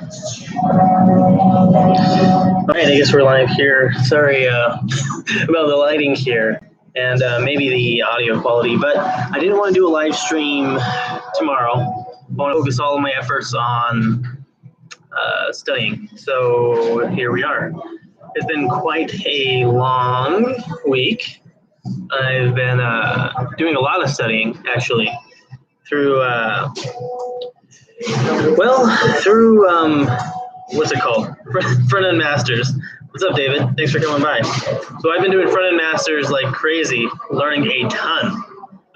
All right, I guess we're live here. Sorry about the lighting here and maybe the audio quality, but I didn't want to do a live stream tomorrow. I want to focus all of my efforts on studying. So here we are. It's been quite a long week. I've been doing a lot of studying, actually, through what's it called? Front-end Masters. What's up, David? Thanks for coming by. So I've been doing front-end Masters like crazy, learning a ton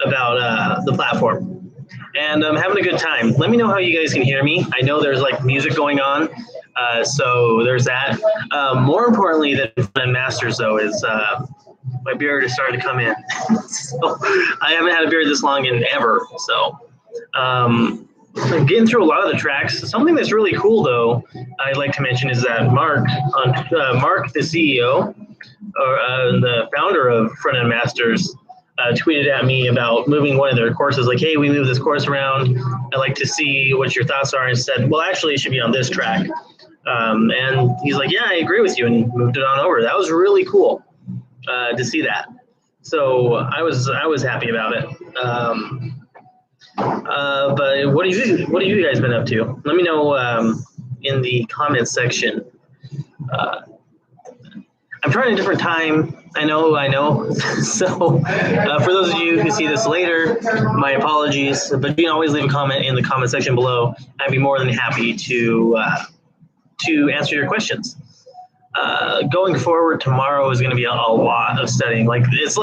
about the platform. And I'm having a good time. Let me know how you guys can hear me. I know there's like music going on, so there's that. More importantly than front-end Masters, though, is my beard is starting to come in. So I haven't had a beard this long in ever. So I'm getting through a lot of the tracks. Something that's really cool, though, I'd like to mention is that Mark, the CEO, or the founder of Front End Masters, tweeted at me about moving one of their courses. Like, hey, we moved this course around. I'd like to see what your thoughts are. And said, well, actually, it should be on this track. And he's like, yeah, I agree with you, and moved it on over. That was really cool to see that. So I was happy about it. But what have you guys been up to? Let me know in the comments section. I'm trying a different time. I know. So for those of you who see this later, my apologies. But you can always leave a comment in the comment section below. I'd be more than happy to answer your questions. Going forward, tomorrow is going to be a lot of studying. Like it's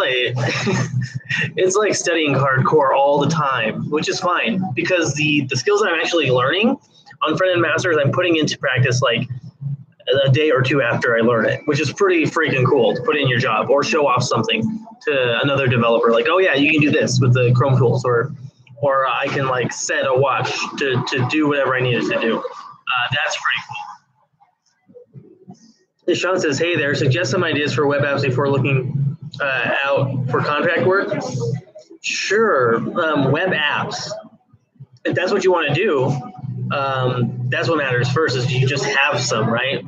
like studying hardcore all the time, which is fine because the skills I'm actually learning on Front End Masters, I'm putting into practice like a day or two after I learn it, which is pretty freaking cool to put in your job or show off something to another developer. Like, oh yeah, you can do this with the Chrome tools, or I can like set a watch to do whatever I needed to do. That's pretty cool. Sean says, hey there, suggest some ideas for web apps before looking out for contract work. Sure, web apps. If that's what you want to do, that's what matters first is you just have some, right?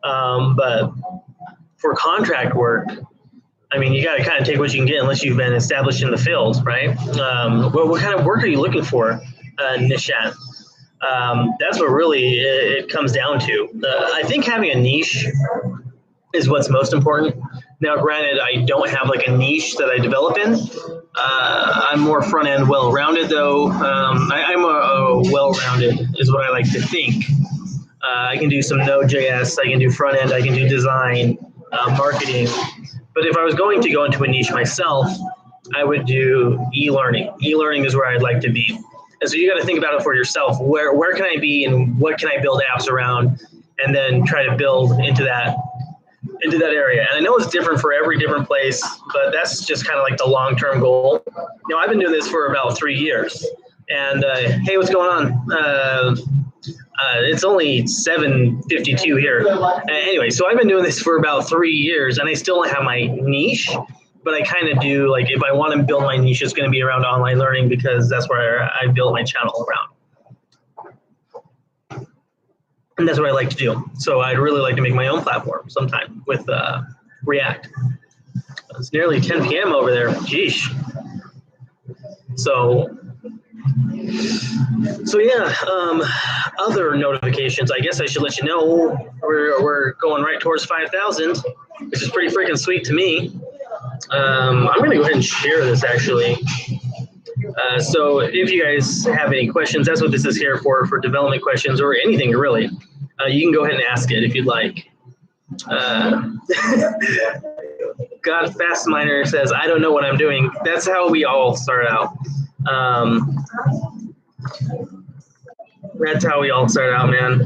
But for contract work, I mean, you got to kind of take what you can get unless you've been established in the field, right? What kind of work are you looking for, Nishat? That's what really it comes down to. I think having a niche is what's most important. Now, granted, I don't have like a niche that I develop in. I'm more front end well-rounded, though. I'm a well-rounded is what I like to think. I can do some Node.js, I can do front end, I can do design, marketing. But if I was going to go into a niche myself, I would do e-learning. E-learning is where I'd like to be. And so you got to think about it for yourself. Where can I be and what can I build apps around, and then try to build into that area. And I know it's different for every different place, but that's just kind of like the long-term goal. You know, I've been doing this for about 3 years. And hey, what's going on? It's only 7:52 here. Anyway, so I've been doing this for about 3 years, and I still don't have my niche. But I kind of do, like, if I want to build my niche, it's going to be around online learning because that's where I built my channel around. And that's what I like to do. So I'd really like to make my own platform sometime with React. It's nearly 10 p.m. over there. Geesh. So yeah, other notifications. I guess I should let you know we're going right towards 5,000, which is pretty freaking sweet to me. I'm going to go ahead and share this actually. So if you guys have any questions, that's what this is here for development questions or anything really. You can go ahead and ask it if you'd like. God Fast Miner says, I don't know what I'm doing. That's how we all start out. That's how we all start out, man.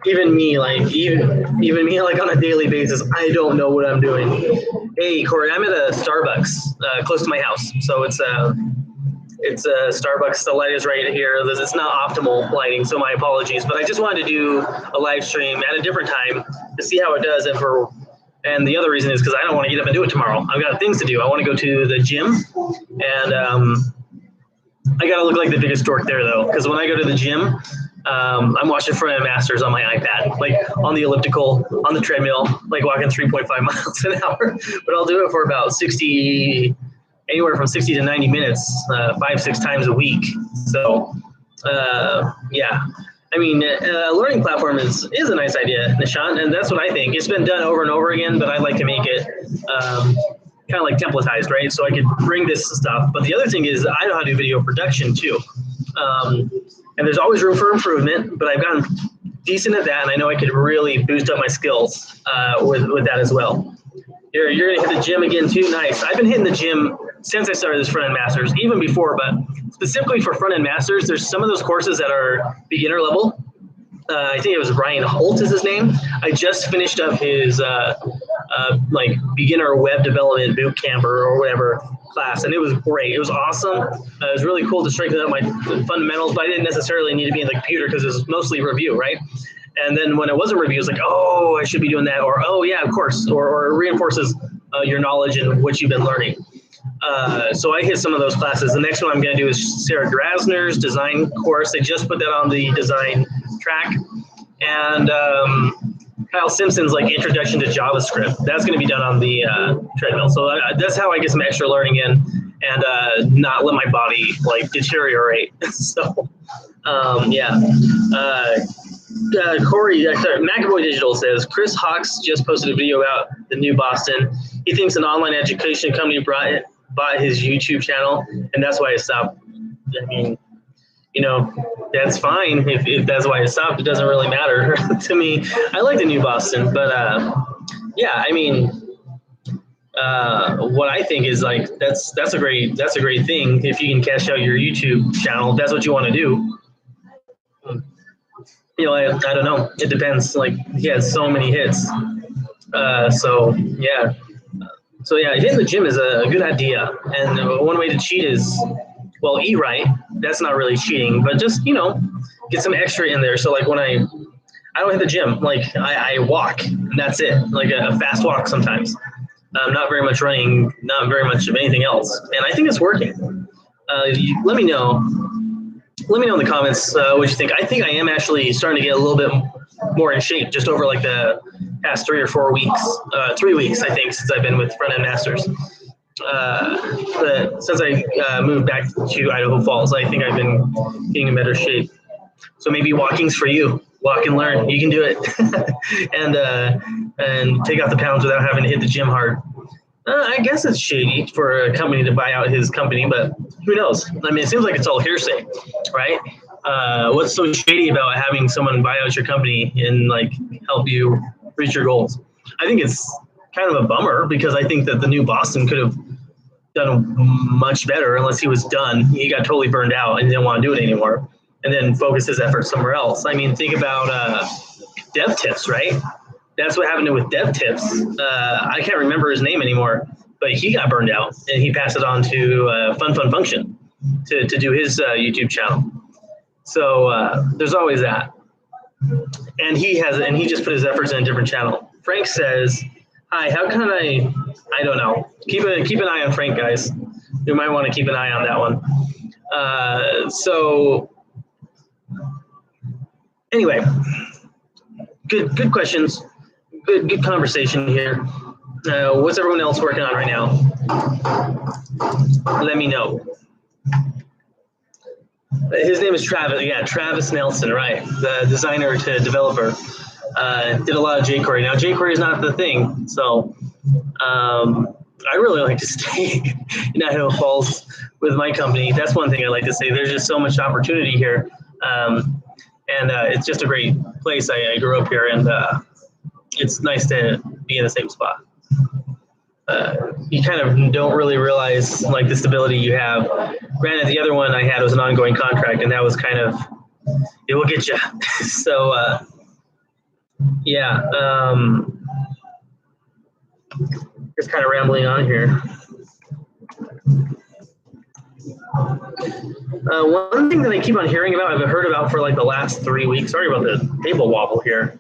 Even me, like on a daily basis, I don't know what I'm doing. Hey, Corey, I'm at a Starbucks close to my house, so it's a Starbucks. The light is right here. It's not optimal lighting, so my apologies. But I just wanted to do a live stream at a different time to see how it does, and the other reason is because I don't want to get up and do it tomorrow. I've got things to do. I want to go to the gym, and I gotta look like the biggest dork there though, because when I go to the gym, I'm watching Front End Masters on my iPad, like on the elliptical, on the treadmill, like walking 3.5 miles an hour. But I'll do it for about 60, anywhere from 60 to 90 minutes, 5-6 times a week. So, yeah. I mean, a learning platform is a nice idea, Nishant, and that's what I think. It's been done over and over again, but I like to make it kind of like templatized, right? So I could bring this stuff. But the other thing is I know how to do video production too. And there's always room for improvement, but I've gotten decent at that, and I know I could really boost up my skills with that as well. You're going to hit the gym again too? Nice. I've been hitting the gym since I started this Front End Masters, even before, but specifically for Front End Masters, there's some of those courses that are beginner level. I think it was Ryan Holt is his name. I just finished up his like beginner web development boot camp or whatever class, and it was great. It was awesome. It was really cool to strengthen up my fundamentals, but I didn't necessarily need to be in the computer because it was mostly review, right? And then when it wasn't review, it's like, oh, I should be doing that, or oh yeah, of course, or it reinforces your knowledge and what you've been learning. So I hit some of those classes. The next one I'm going to do is Sarah Grasner's design course. They just put that on the design track. And Kyle Simpson's like introduction to JavaScript. That's going to be done on the treadmill. So that's how I get some extra learning in and not let my body like deteriorate. So yeah. Corey, McAvoy Digital says, Chris Hawks just posted a video about the new Boston. He thinks an online education company bought his YouTube channel, and that's why it stopped. I mean, you know, that's fine if that's why it stopped. It doesn't really matter to me. I like the new Boston, but yeah, I mean, what I think is like that's a great thing if you can cash out your YouTube channel. If that's what you want to do. You know, I don't know. It depends. Like he has so many hits. So yeah. So yeah, hitting the gym is a good idea. And one way to cheat is, well, eat right. That's not really cheating, but just, you know, get some extra in there. So like when I don't hit the gym, like I walk and that's it. Like a fast walk sometimes. Not very much running, not very much of anything else. And I think it's working. Let me know. Let me know in the comments what you think. I think I am actually starting to get a little bit more in shape just over like the past 3 or 4 weeks. 3 weeks, I think, since I've been with Front End Masters. But since I moved back to Idaho Falls, I think I've been getting in better shape. So maybe walking's for you. Walk and learn. You can do it. and take out the pounds without having to hit the gym hard. I guess it's shady for a company to buy out his company, but who knows? I mean, it seems like it's all hearsay, right? What's so shady about having someone buy out your company and like help you reach your goals? I think it's kind of a bummer because I think that the new Boston could have done much better unless he was done. He got totally burned out and didn't want to do it anymore and then focus his efforts somewhere else. I mean, think about Dev Tips, right? That's what happened with Dev Tips. I can't remember his name anymore, but he got burned out and he passed it on to Fun Function to do his YouTube channel. So there's always that. And he just put his efforts in a different channel. Frank says, hi, how can I don't know. Keep an eye on Frank, guys. You might want to keep an eye on that one. So anyway, good questions. Good conversation here. What's everyone else working on right now? Let me know. His name is Travis. Yeah, Travis Nelson, right? The designer to developer. Did a lot of jQuery. Now jQuery is not the thing, so I really like to stay in Idaho Falls with my company. That's one thing I like to say. There's just so much opportunity here, and it's just a great place. I grew up here, and it's nice to be in the same spot. You kind of don't really realize like the stability you have. Granted, the other one I had was an ongoing contract, and that was kind of, it will get you. So yeah, just kind of rambling on here. One thing that I keep on hearing about, I've heard about for like the last 3 weeks, sorry about the table wobble here,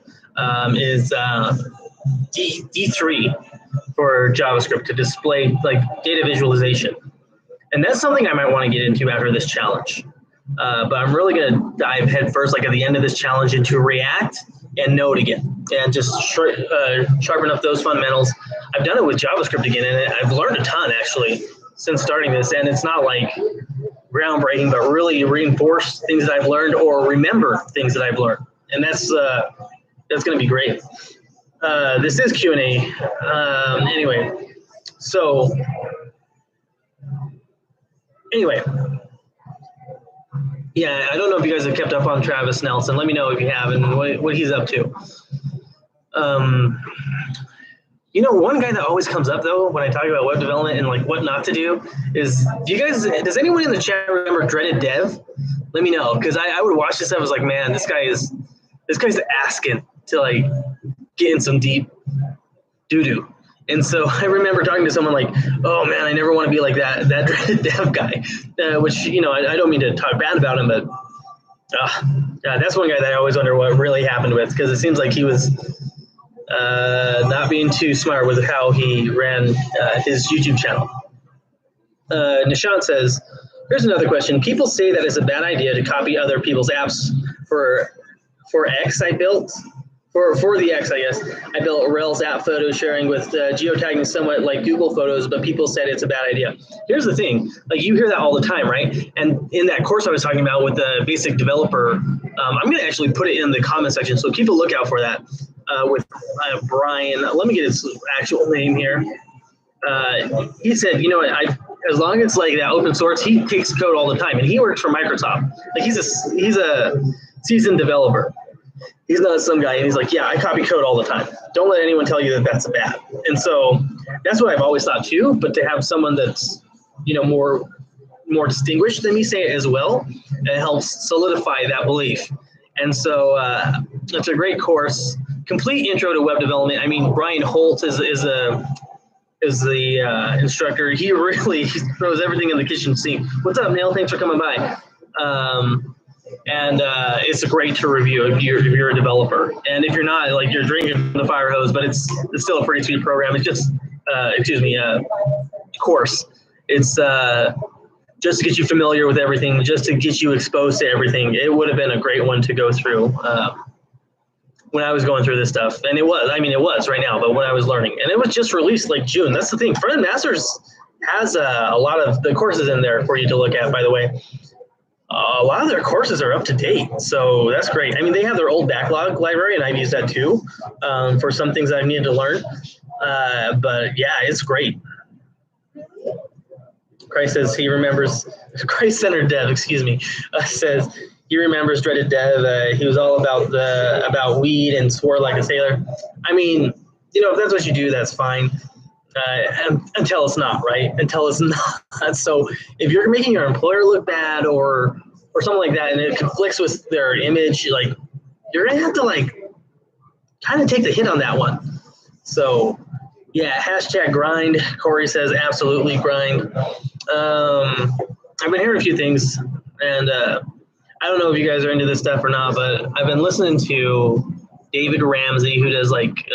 is D3 for JavaScript to display like data visualization. And that's something I might want to get into after this challenge. But I'm really going to dive headfirst, like at the end of this challenge, into React and Node again, and just sharpen up those fundamentals. I've done it with JavaScript again, and I've learned a ton actually since starting this. And it's not like groundbreaking, but really reinforce things that I've learned or remember things that I've learned, and that's going to be great. This is Q&A. Anyway, yeah, I don't know if you guys have kept up on Travis Nelson. Let me know if you have and what he's up to. One guy that always comes up though when I talk about web development and like what not to do is, does anyone in the chat remember Dreaded Dev? Let me know, because I would watch this stuff. I was like, man, this guy's asking to like get in some deep doo-doo. And so I remember talking to someone like, oh man, I never want to be like that Dreaded Dev guy, which, I don't mean to talk bad about him, but that's one guy that I always wonder what really happened with, because it seems like he was not being too smart with how he ran his YouTube channel. Nishant says, here's another question. People say that it's a bad idea to copy other people's apps. For X I built. For the X, I guess, I built Rails app photo sharing with geotagging somewhat like Google Photos, but people said it's a bad idea. Here's the thing, like you hear that all the time, right? And in that course I was talking about with the basic developer, I'm going to actually put it in the comment section, so keep a lookout for that with Brian. Let me get his actual name here. He said, as long as it's like that open source, he takes code all the time, and he works for Microsoft. Like he's a seasoned developer. He's not some guy, and he's like, yeah, I copy code all the time. Don't let anyone tell you that that's bad. And so that's what I've always thought too. But to have someone that's, more distinguished than me say it as well, it helps solidify that belief. And so it's a great course, complete intro to web development. I mean, Brian Holt is the instructor. He really throws everything in the kitchen sink. What's up, Neil? Thanks for coming by. And it's great to review if you're a developer. And if you're not, like you're drinking from the fire hose, but it's still a pretty sweet program. It's just, course. It's just to get you familiar with everything, just to get you exposed to everything. It would have been a great one to go through when I was going through this stuff. And it was right now, but when I was learning. And it was just released like June. That's the thing. Front-End Masters has a lot of the courses in there for you to look at, by the way. A lot of their courses are up to date, so that's great. I mean, they have their old backlog library, and I've used that too for some things I've needed to learn. But yeah, it's great. Christ says he remembers, Christ-centered dev, says he remembers Dreaded Dev. He was all about weed and swore like a sailor. I mean, if that's what you do, that's fine. Until it's not, right? Until it's not. So if you're making your employer look bad or something like that, and it conflicts with their image, like you're gonna have to like kind of take the hit on that one. So yeah, #grind. Corey says absolutely grind. I've been hearing a few things, and I don't know if you guys are into this stuff or not, but I've been listening to David Ramsey, who does like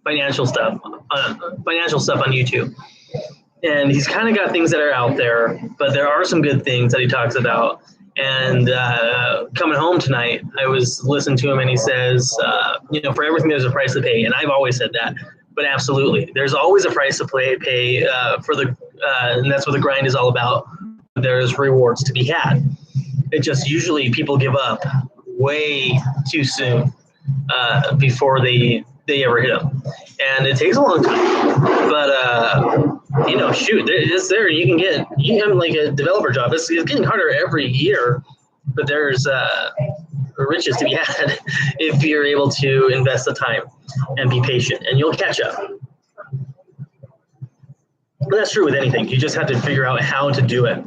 financial stuff on YouTube, and he's kind of got things that are out there, but there are some good things that he talks about. And coming home tonight, I was listening to him, and he says, for everything there's a price to pay, and I've always said that, but absolutely, there's always a price to pay for the, and that's what the grind is all about. There's rewards to be had. It just usually people give up way too soon before they ever hit them, and it takes a long time. But shoot, it's there. You can like a developer job. It's getting harder every year, but there's riches to be had if you're able to invest the time and be patient, and you'll catch up. But that's true with anything. You just have to figure out how to do it.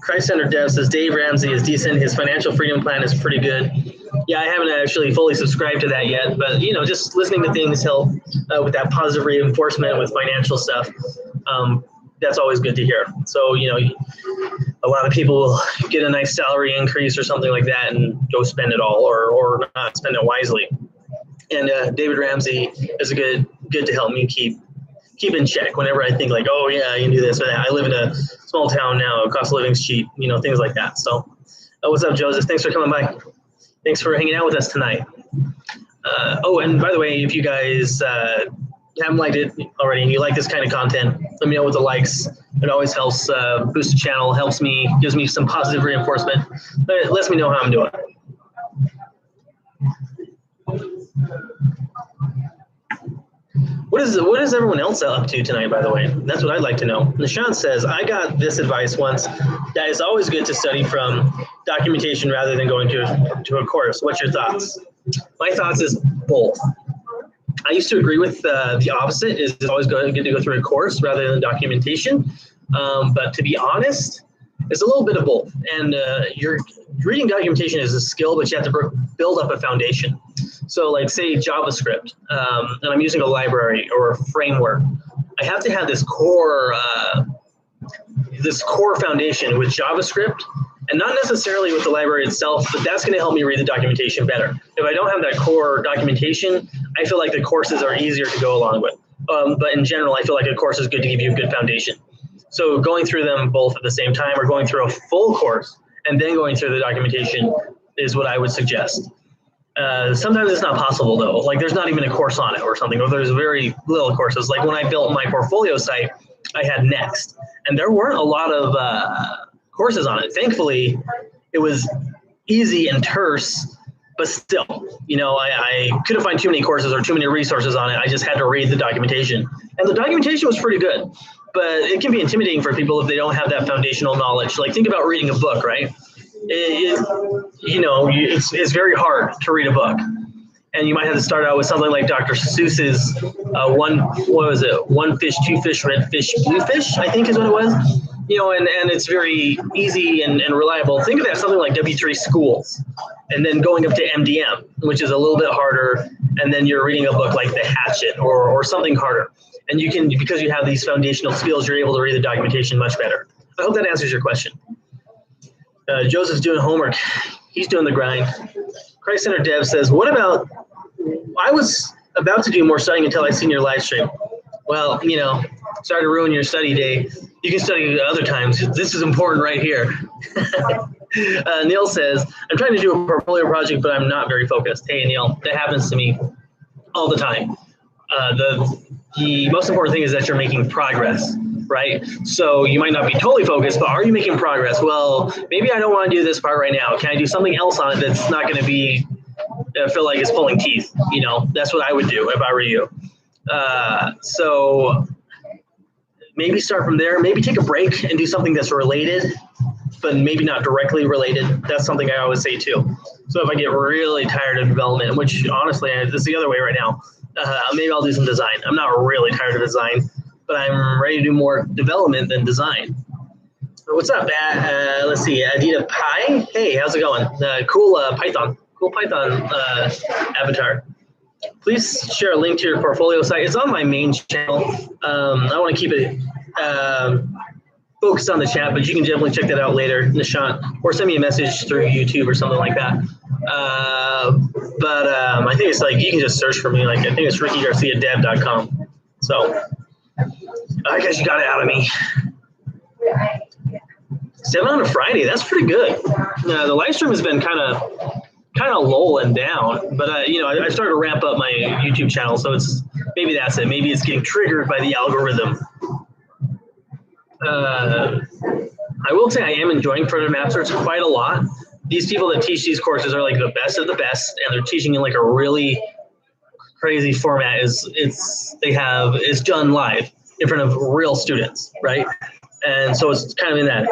Christ-centered Dev says Dave Ramsey is decent. His financial freedom plan is pretty good. Yeah, I haven't actually fully subscribed to that yet, but just listening to things help with that positive reinforcement with financial stuff. That's always good to hear. So a lot of people get a nice salary increase or something like that and go spend it all, or not spend it wisely. And David Ramsey is good to help me keep keep in check whenever I think like, oh yeah, you can do this or that. I live in a small town now, cost of living's cheap, things like that. So what's up, Joseph? Thanks for coming by. Thanks for hanging out with us tonight. Oh, and by the way, if you guys haven't liked it already and you like this kind of content, let me know with the likes. It always helps boost the channel, helps me, gives me some positive reinforcement. It lets me know how I'm doing. What is everyone else up to tonight, by the way? That's what I'd like to know. Nishant says, I got this advice once, that it's always good to study from documentation rather than going to a course. What's your thoughts? My thoughts is both. I used to agree with the opposite, is it's always good to go through a course rather than documentation. But to be honest, it's a little bit of both. And your reading documentation is a skill, but you have to build up a foundation. So like say JavaScript, and I'm using a library or a framework. I have to have this core foundation with JavaScript, and not necessarily with the library itself, but that's going to help me read the documentation better. If I don't have that core documentation, I feel like the courses are easier to go along with. But in general, I feel like a course is good to give you a good foundation. So going through them both at the same time, or going through a full course and then going through the documentation is what I would suggest. Sometimes it's not possible though. Like there's not even a course on it or something, or there's very little courses. Like when I built my portfolio site, I had Next, and there weren't a lot of courses on it. Thankfully, it was easy and terse, but still, I couldn't find too many courses or too many resources on it. I just had to read the documentation, and the documentation was pretty good, but it can be intimidating for people if they don't have that foundational knowledge. Like think about reading a book, right? It's very hard to read a book, and you might have to start out with something like Dr. Seuss's one fish, two fish, red fish, blue fish, I think is what it was. And it's very easy and reliable. Think of that, something like W3 Schools, and then going up to MDM, which is a little bit harder, and then you're reading a book like The Hatchet or something harder. And you can, because you have these foundational skills, you're able to read the documentation much better. I hope that answers your question. Joseph's doing homework. He's doing the grind. Christ Center Dev says, what about, I was about to do more studying until I seen your live stream. Well, sorry to ruin your study day. You can study other times. This is important right here. Neil says, I'm trying to do a portfolio project, but I'm not very focused. Hey, Neil, that happens to me all the time. The most important thing is that you're making progress, right? So you might not be totally focused, but are you making progress? Well, maybe I don't want to do this part right now. Can I do something else on it that's not going to be, I feel like it's pulling teeth? That's what I would do if I were you. So maybe start from there. Maybe take a break and do something that's related, but maybe not directly related. That's something I always say too. So if I get really tired of development, which honestly, this is the other way right now, maybe I'll do some design. I'm not really tired of design, but I'm ready to do more development than design. What's up, let's see, Adita Pi. Hey, how's it going? Cool Python avatar. Please share a link to your portfolio site. It's on my main channel. I want to keep it focused on the chat, but you can definitely check that out later, Nishant, or send me a message through YouTube or something like that. But I think it's like, you can just search for me. Like, I think it's rickygarciadev.com. So I guess you got it out of me. 7 on a Friday, that's pretty good. The live stream has been kind of lulling down, but I started to ramp up my YouTube channel, so maybe that's it. Maybe it's getting triggered by the algorithm. I will say I am enjoying Front-End Masters quite a lot. These people that teach these courses are like the best of the best, and they're teaching in like a really crazy format. It's done live in front of real students, right? And so it's kind of in that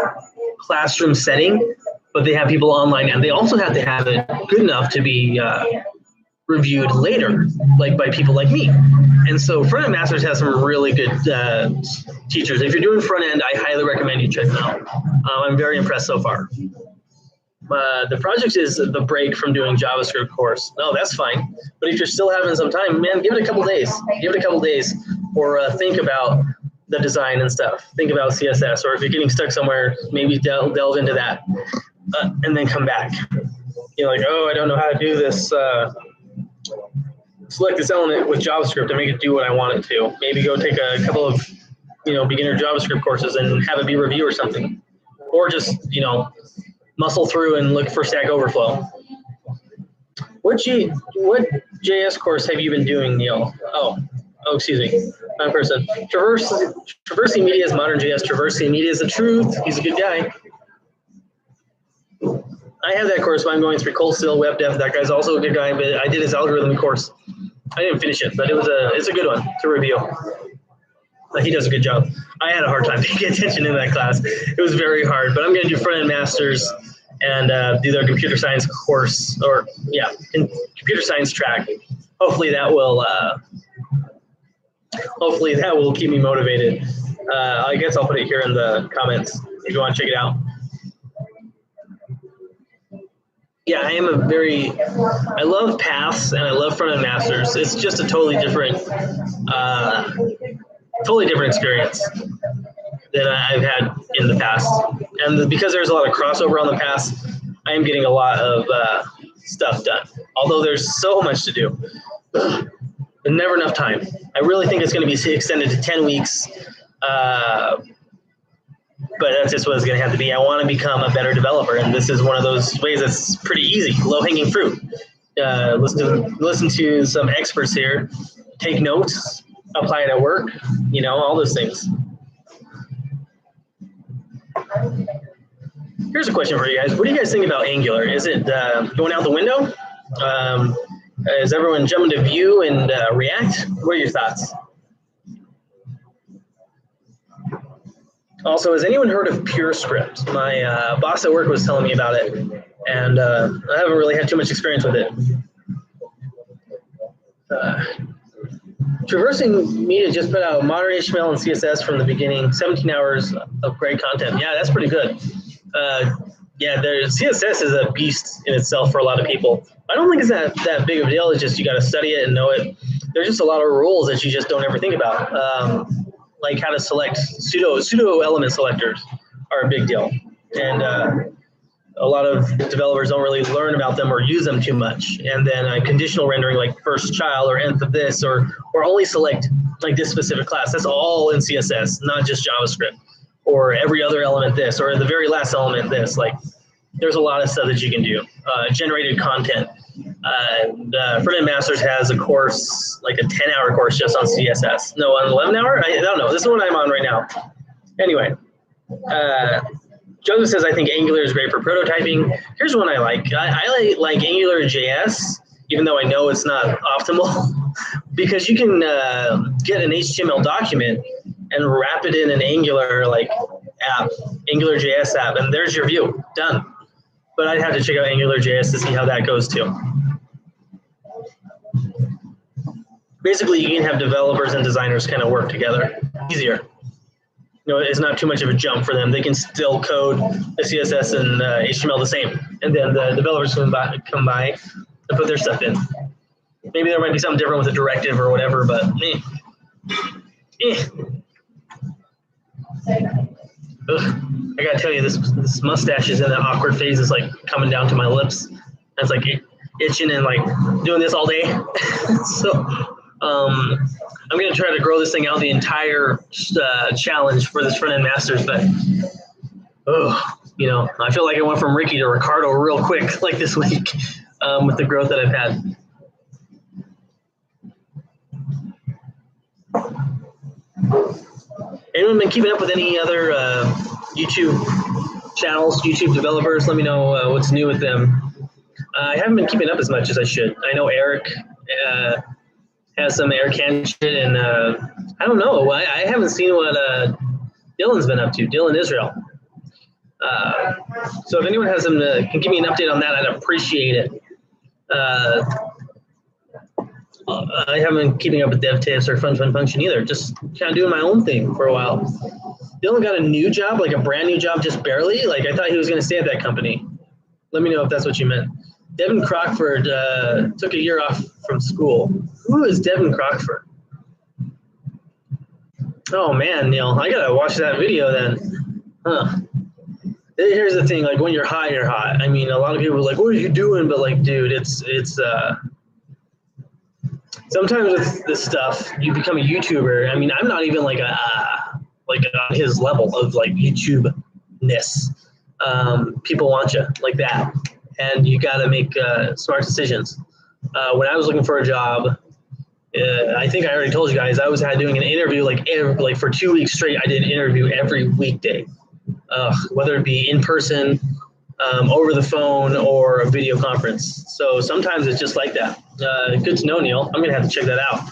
classroom setting, but they have people online, and they also have to have it good enough to be reviewed later, like by people like me. And so Front-End Masters has some really good teachers. If you're doing front end, I highly recommend you check them out. I'm very impressed so far. The project is the break from doing JavaScript course. No, that's fine. But if you're still having some time, man, give it a couple days. Give it a couple days, or think about the design and stuff. Think about CSS, or if you're getting stuck somewhere, maybe delve into that, and then come back. You're like, oh, I don't know how to do this select this element with JavaScript and make it do what I want it to. Maybe go take a couple of, beginner JavaScript courses and have it be review or something. Or just, muscle through and look for Stack Overflow. What JS course have you been doing, Neil? Oh, excuse me. Wrong person. Traversing Media is modern JS. Traversing Media is the truth. He's a good guy. I have that course, but I'm going through Cold Steel Web Dev. That guy's also a good guy, but I did his algorithm course. I didn't finish it, but it's a good one to review. He does a good job. I had a hard time paying attention in that class. It was very hard, but I'm going to do front-end masters and do their computer science course, computer science track. Hopefully that will keep me motivated. I guess I'll put it here in the comments if you want to check it out. Yeah, I love paths and I love front-end masters. It's just a totally different experience than I've had in the past. And because there's a lot of crossover on the paths, I am getting a lot of stuff done. Although there's so much to do, but never enough time. I really think it's going to be extended to 10 weeks. But that's just what it's going to have to be. I want to become a better developer, and this is one of those ways that's pretty easy, low-hanging fruit. Listen to some experts here, take notes, apply it at work, all those things. Here's a question for you guys. What do you guys think about Angular? Is it going out the window? Is everyone jumping to Vue and React? What are your thoughts? Also, has anyone heard of PureScript? My boss at work was telling me about it, and I haven't really had too much experience with it. Traversing Media just put out modern HTML and CSS from the beginning, 17 hours of great content. Yeah, that's pretty good. CSS is a beast in itself for a lot of people. I don't think it's that big of a deal. It's just you got to study it and know it. There's just a lot of rules that you just don't ever think about. Like how to select pseudo element selectors are a big deal. And a lot of developers don't really learn about them or use them too much. And then conditional rendering like first child or nth of this or only select like this specific class. That's all in CSS, not just JavaScript. Or every other element this, or the very last element this. Like there's a lot of stuff that you can do. Generated content. Front-end Masters has a course, like a 10-hour course just on CSS. No, an 11-hour? I don't know. This is what I'm on right now. Anyway, Joseph says, I think Angular is great for prototyping. Here's one I like. I like Angular JS, even though I know it's not optimal, because you can get an HTML document and wrap it in an Angular app, Angular JS app, and there's your view, done. But I'd have to check out Angular JS to see how that goes too. Basically, you can have developers and designers kind of work together. Easier. It's not too much of a jump for them. They can still code the CSS and HTML the same. And then the developers come by and put their stuff in. Maybe there might be something different with a directive or whatever, but Ugh. I gotta tell you, this mustache is in an awkward phase. It's like coming down to my lips. And it's like itching and like doing this all day. So I'm gonna try to grow this thing out the entire challenge for this front-end masters, but I feel like I went from Ricky to Ricardo real quick, like this week, with the growth that I've had. Anyone been keeping up with any other YouTube channels, YouTube developers? Let me know what's new with them. I haven't been keeping up as much as I should. I know Eric has some Eric Hanshit, and I don't know. I haven't seen what Dylan's been up to, Dylan Israel. So if anyone has some, can give me an update on that, I'd appreciate it. I haven't been keeping up with dev tips or fun function either. Just kind of doing my own thing for a while. Dylan got a new job, like a brand new job, just barely. Like I thought he was going to stay at that company. Let me know if that's what you meant. Devin Crockford took a year off from school. Who is Devin Crockford? Oh man, Neil, I gotta watch that video then. Huh. Here's the thing, like when you're hot, you're hot. I mean, a lot of people are like, "What are you doing?" But like, dude, it's sometimes with this stuff, you become a YouTuber. I mean, I'm not even like on his level of like YouTube-ness. People want you like that, and you got to make smart decisions. When I was looking for a job, I think I already told you guys I was doing an interview like for 2 weeks straight. I did an interview every weekday, whether it be in person, over the phone, or a video conference. So sometimes it's just like that. Good to know, Neil. I'm gonna have to check that out.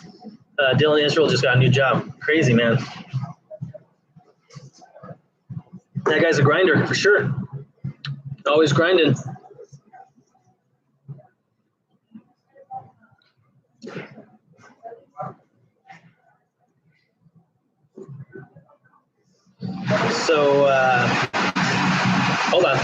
Dylan Israel just got a new job. Crazy, man. That guy's a grinder for sure. Always grinding. So, hold on.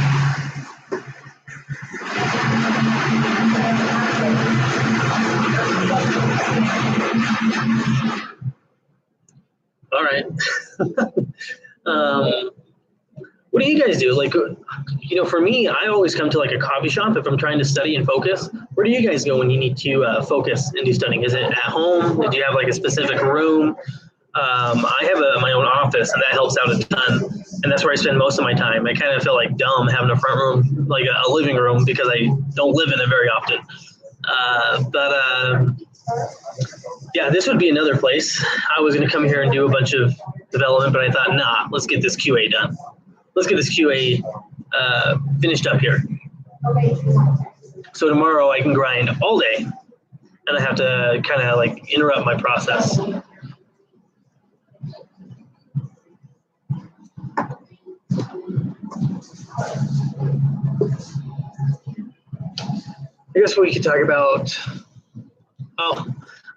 All right. What do you guys do? Like, for me, I always come to like a coffee shop if I'm trying to study and focus. Where do you guys go when you need to focus and do studying? Is it at home? Do you have like a specific room? I have my own office, and that helps out a ton. And that's where I spend most of my time. I kind of feel like dumb having a front room, like a living room, because I don't live in it very often. Yeah, this would be another place. I was going to come here and do a bunch of development, but I thought, nah, let's get this QA done. Let's get this QA finished up here. So tomorrow I can grind all day, and I have to kind of like interrupt my process. I guess we could talk about,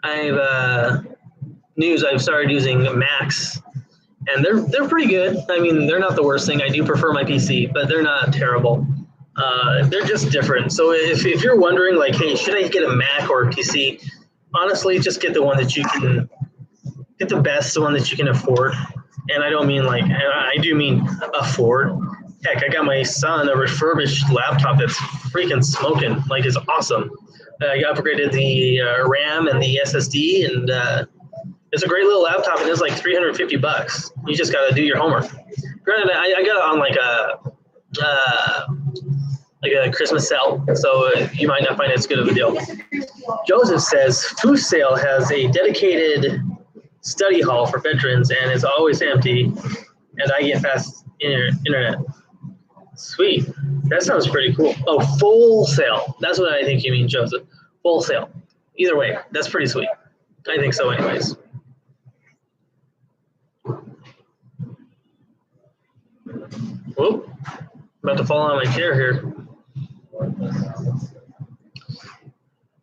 I have news. I've started using Macs, and they're pretty good. I mean, they're not the worst thing. I do prefer my PC, but they're not terrible. They're just different. So if you're wondering, like, hey, should I get a Mac or a PC? Honestly, just get the one that you can, get the best one that you can afford. And I don't mean like, I do mean afford. Heck, I got my son a refurbished laptop that's freaking smoking. Like, it's awesome. I upgraded the RAM and the SSD, and it's a great little laptop. It is like $350. You just got to do your homework. Granted, I got it on like a Christmas sale, so you might not find it as good of a deal. Joseph says Food Sale has a dedicated study hall for veterans and is always empty, and I get fast internet. Sweet. That sounds pretty cool. Oh, Full Sale. That's what I think you mean, Joseph. Full Sale. Either way, that's pretty sweet. I think so anyways. Whoop. About to fall on my chair here.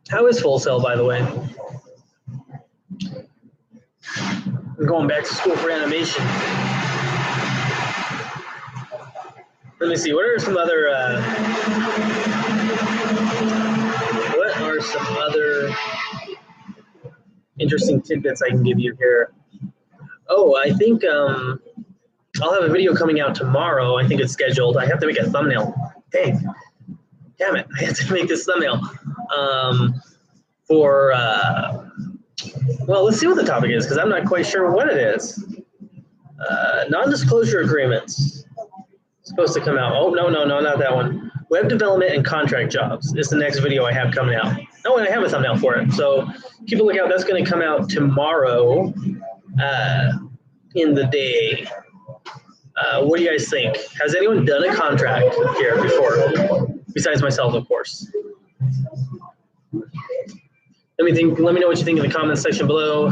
How is Full Sail, by the way? I'm going back to school for animation. Let me see. What are some other interesting tidbits I can give you here? Oh, I think I'll have a video coming out tomorrow. I think it's scheduled. I have to make a thumbnail. Dang. Damn it. I have to make this thumbnail for, well, let's see what the topic is, because I'm not quite sure what it is. Non-disclosure agreements. It's supposed to come out. Oh, no, not that one. Web development and contract jobs is the next video I have coming out. Oh, and I have a thumbnail for it. So keep a lookout. That's going to come out tomorrow in the day. What do you guys think? Has anyone done a contract here before? Besides myself, of course. Let me know what you think in the comments section below.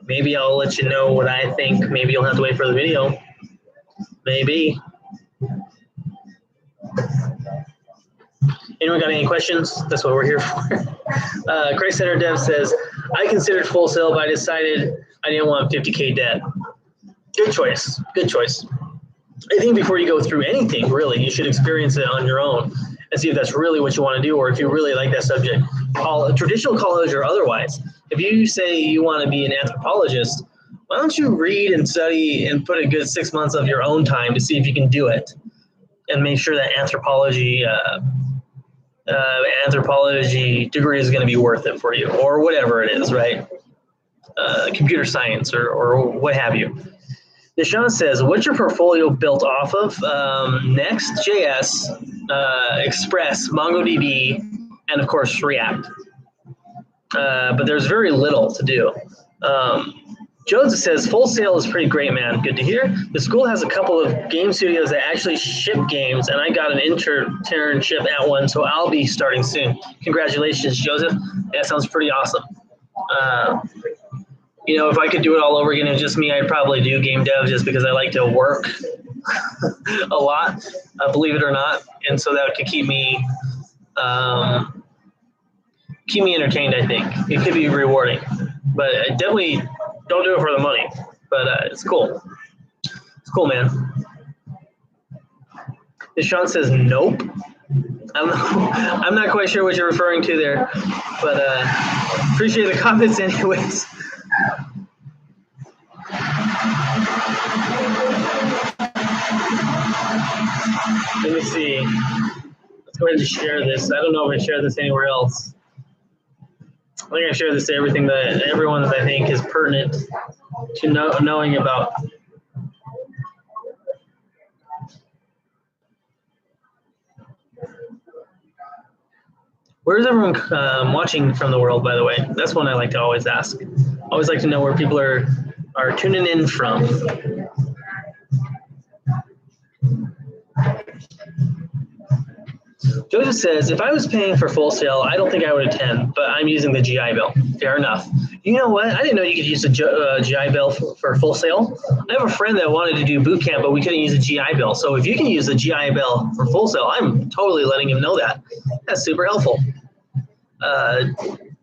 Maybe I'll let you know what I think. Maybe you'll have to wait for the video. Maybe. Anyone got any questions? That's what we're here for. Christ Center Dev says, I considered Full Sail, but I decided I didn't want 50K debt. Good choice. Good choice. I think before you go through anything, really, you should experience it on your own and see if that's really what you want to do, or if you really like that subject, traditional college or otherwise. If you say you want to be an anthropologist, why don't you read and study and put a good 6 months of your own time to see if you can do it, and make sure that anthropology anthropology degree is going to be worth it for you, or whatever it is, right? Computer science or what have you. Deshaun says, what's your portfolio built off of? Next.js, Express, MongoDB, and of course React. But there's very little to do. Joseph says, Full Sail is pretty great, man. Good to hear. The school has a couple of game studios that actually ship games, and I got an internship at one, so I'll be starting soon. Congratulations, Joseph. That sounds pretty awesome. If I could do it all over again, it's just me, I'd probably do game dev just because I like to work a lot, believe it or not. And so that could keep me entertained, I think. It could be rewarding. But definitely don't do it for the money. But it's cool. It's cool, man. Deshaun says, nope. I'm not quite sure what you're referring to there. But appreciate the comments anyways. Let me see. Let's go ahead and share this. I don't know if I share this anywhere else. I think I share this to everyone that I think is pertinent to knowing about. Where's everyone watching from the world, by the way? That's one I like to always ask. I always like to know where people are tuning in from. Joseph says, if I was paying for Full Sail, I don't think I would attend, but I'm using the GI Bill. Fair enough. You know what? I didn't know you could use the GI Bill for Full Sail. I have a friend that wanted to do boot camp, but we couldn't use the GI Bill. So if you can use the GI Bill for Full Sail, I'm totally letting him know that. That's super helpful.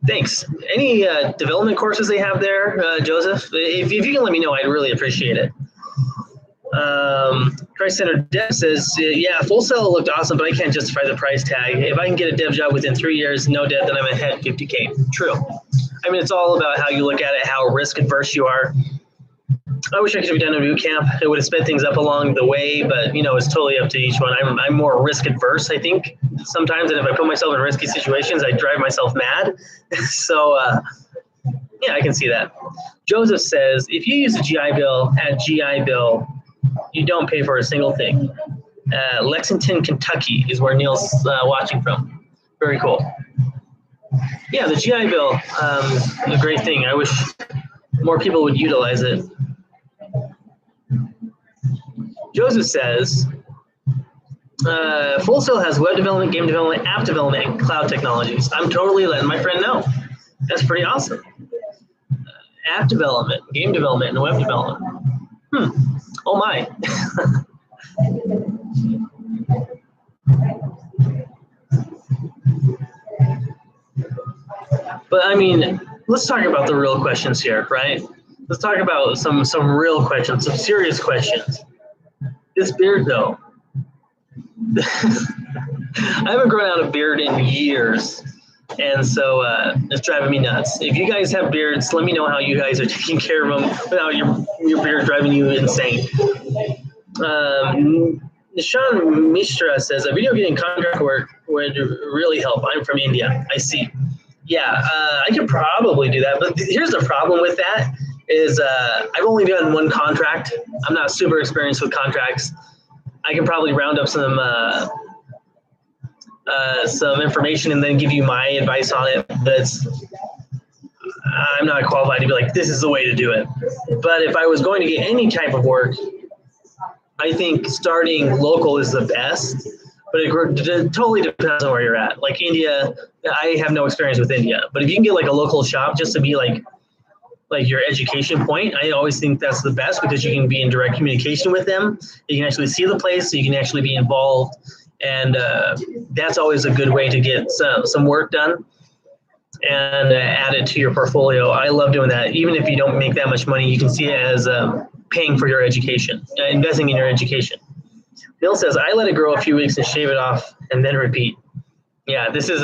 Thanks. Any development courses they have there, Joseph? If you can let me know, I'd really appreciate it. Christ Center Dev says, yeah, Full Sail looked awesome, but I can't justify the price tag. If I can get a dev job within 3 years, no dev, then I'm ahead 50K. True. I mean, it's all about how you look at it, how risk adverse you are. I wish I could have done a boot camp. It would have sped things up along the way, but it's totally up to each one. I'm more risk adverse, I think, sometimes. And if I put myself in risky situations, I drive myself mad. So, yeah, I can see that. Joseph says, if you use a GI Bill at GI Bill, you don't pay for a single thing. Lexington, Kentucky is where Neil's watching from. Very cool. Yeah, the GI Bill is a great thing. I wish more people would utilize it. Joseph says, Full Sail has web development, game development, app development, and cloud technologies. I'm totally letting my friend know. That's pretty awesome. App development, game development, and web development. Oh my. But I mean, let's talk about the real questions here, right? Let's talk about some real questions, some serious questions. This beard, though. I haven't grown out a beard in years, and so it's driving me nuts. If you guys have beards, let me know how you guys are taking care of them without your beard driving you insane. Nishan Mishra says, a video game contract work would really help. I'm from India. I see. Yeah, I could probably do that, but here's the problem with that is I've only done one contract. I'm not super experienced with contracts. I can probably round up some information and then give you my advice on it. But I'm not qualified to be like, this is the way to do it. But if I was going to get any type of work, I think starting local is the best. But it totally depends on where you're at. Like India, I have no experience with India. But if you can get like a local shop just to be like your education point, I always think that's the best because you can be in direct communication with them. You can actually see the place, so you can actually be involved. And that's always a good way to get some work done and add it to your portfolio. I love doing that. Even if you don't make that much money, you can see it as paying for your education, investing in your education. Bill says, I let it grow a few weeks and shave it off and then repeat. Yeah, this is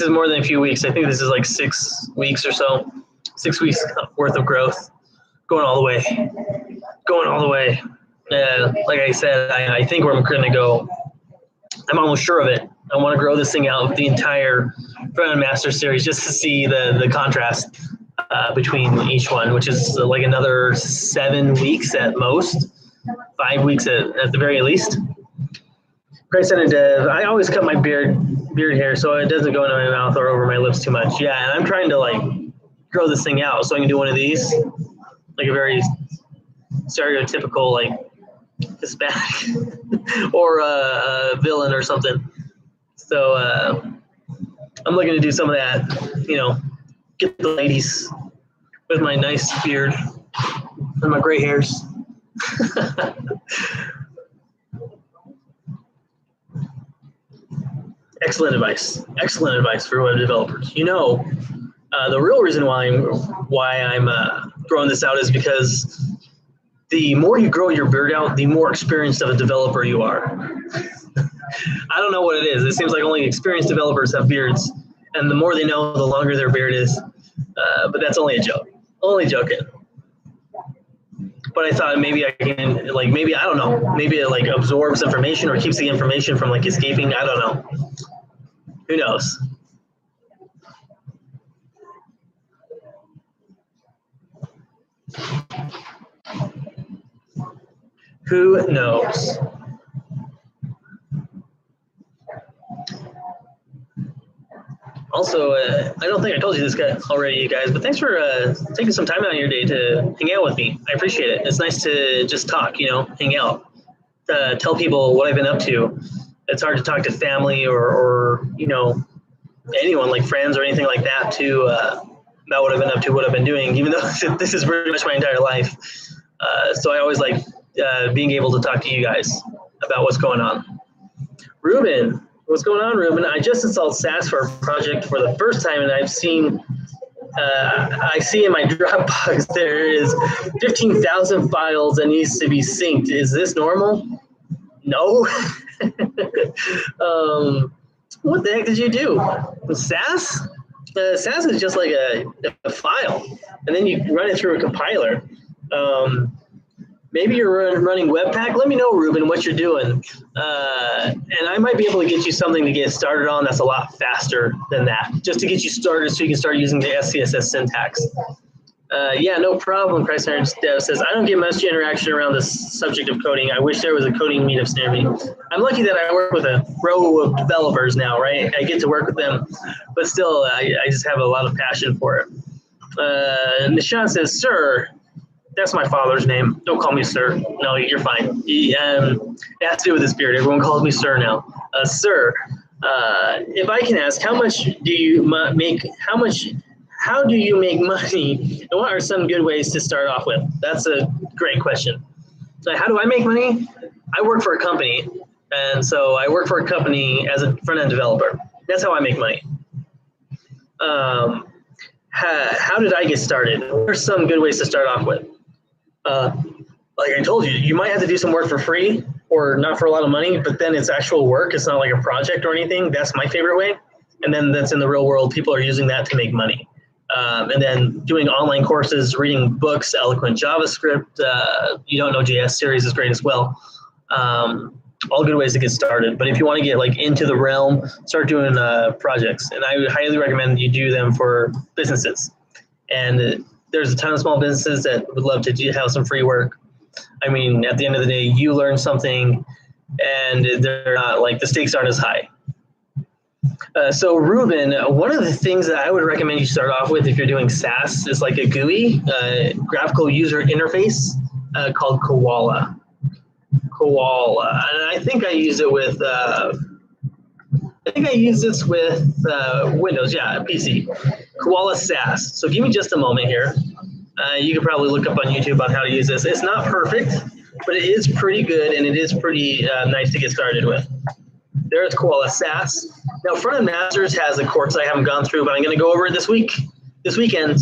more than a few weeks. I think this is like 6 weeks or so. 6 weeks worth of growth, going all the way. Like I said, I think where I'm going to go, I'm almost sure of it. I want to grow this thing out the entire front-end master series just to see the contrast between each one, which is like another 7 weeks at most, 5 weeks at the very least. Christ-centered dev. I always cut my beard hair so it doesn't go into my mouth or over my lips too much. Yeah, and I'm trying to like grow this thing out so I can do one of these, like a very stereotypical like Hispanic or a villain or something. So I'm looking to do some of that, you know, get the ladies with my nice beard and my gray hairs. Excellent advice for web developers. You know, the real reason why I'm throwing this out is because the more you grow your beard out, the more experienced of a developer you are. I don't know what it is. It seems like only experienced developers have beards, and the more they know, the longer their beard is. But that's only a joke. Only joking. But I thought maybe I can, like, maybe, I don't know, maybe it like absorbs information or keeps the information from like escaping. I don't know. Who knows? Who knows? Also, I don't think I told you this guy already, you guys, but thanks for taking some time out of your day to hang out with me. I appreciate it. It's nice to just talk, you know, hang out, tell people what I've been up to. It's hard to talk to family or you know, anyone like friends or anything like that too about what I've been up to, what I've been doing, even though this is pretty much my entire life. So I always like being able to talk to you guys about what's going on. Ruben. What's going on, Ruben? I just installed Sass for a project for the first time, and I've seen, I see in my Dropbox there is 15,000 files that needs to be synced. Is this normal? No. What the heck did you do? Sass? Sass is just like a file, and then you run it through a compiler. Maybe you're running Webpack. Let me know, Ruben, what you're doing. And I might be able to get you something to get started on that's a lot faster than that, just to get you started so you can start using the SCSS syntax. Yeah, no problem, Christ-centered dev says, I don't get much interaction around the subject of coding. I wish there was a coding meetups near me. I'm lucky that I work with a row of developers now, right? I get to work with them, but still, I just have a lot of passion for it. Nishan says, sir, that's my father's name. Don't call me sir. No, you're fine. It has to do with this beard. Everyone calls me sir now. Sir, if I can ask, how much do you make? How do you make money? And what are some good ways to start off with? That's a great question. So how do I make money? I work for a company, and so I work for a company as a front-end developer. That's how I make money. How did I get started? What are some good ways to start off with? Like I told you, you might have to do some work for free or not for a lot of money, but then it's actual work. It's not like a project or anything. That's my favorite way. And then that's in the real world. People are using that to make money. And then doing online courses, reading books, Eloquent JavaScript, You Don't Know JS series is great as well. All good ways to get started. But if you want to get like into the realm, start doing projects. And I would highly recommend you do them for businesses. And there's a ton of small businesses that would love to have some free work. I mean, at the end of the day, you learn something and they're not like the stakes aren't as high. So Ruben, one of the things that I would recommend you start off with if you're doing Sass is like a GUI, graphical user interface called Koala. And I think I use it with, Windows, yeah, PC. Koala Sass. So give me just a moment here. You can probably look up on YouTube on how to use this. It's not perfect, but it is pretty good and it is pretty nice to get started with. There's Koala Sass. Now, Front-End Masters has a course I haven't gone through, but I'm going to go over it this weekend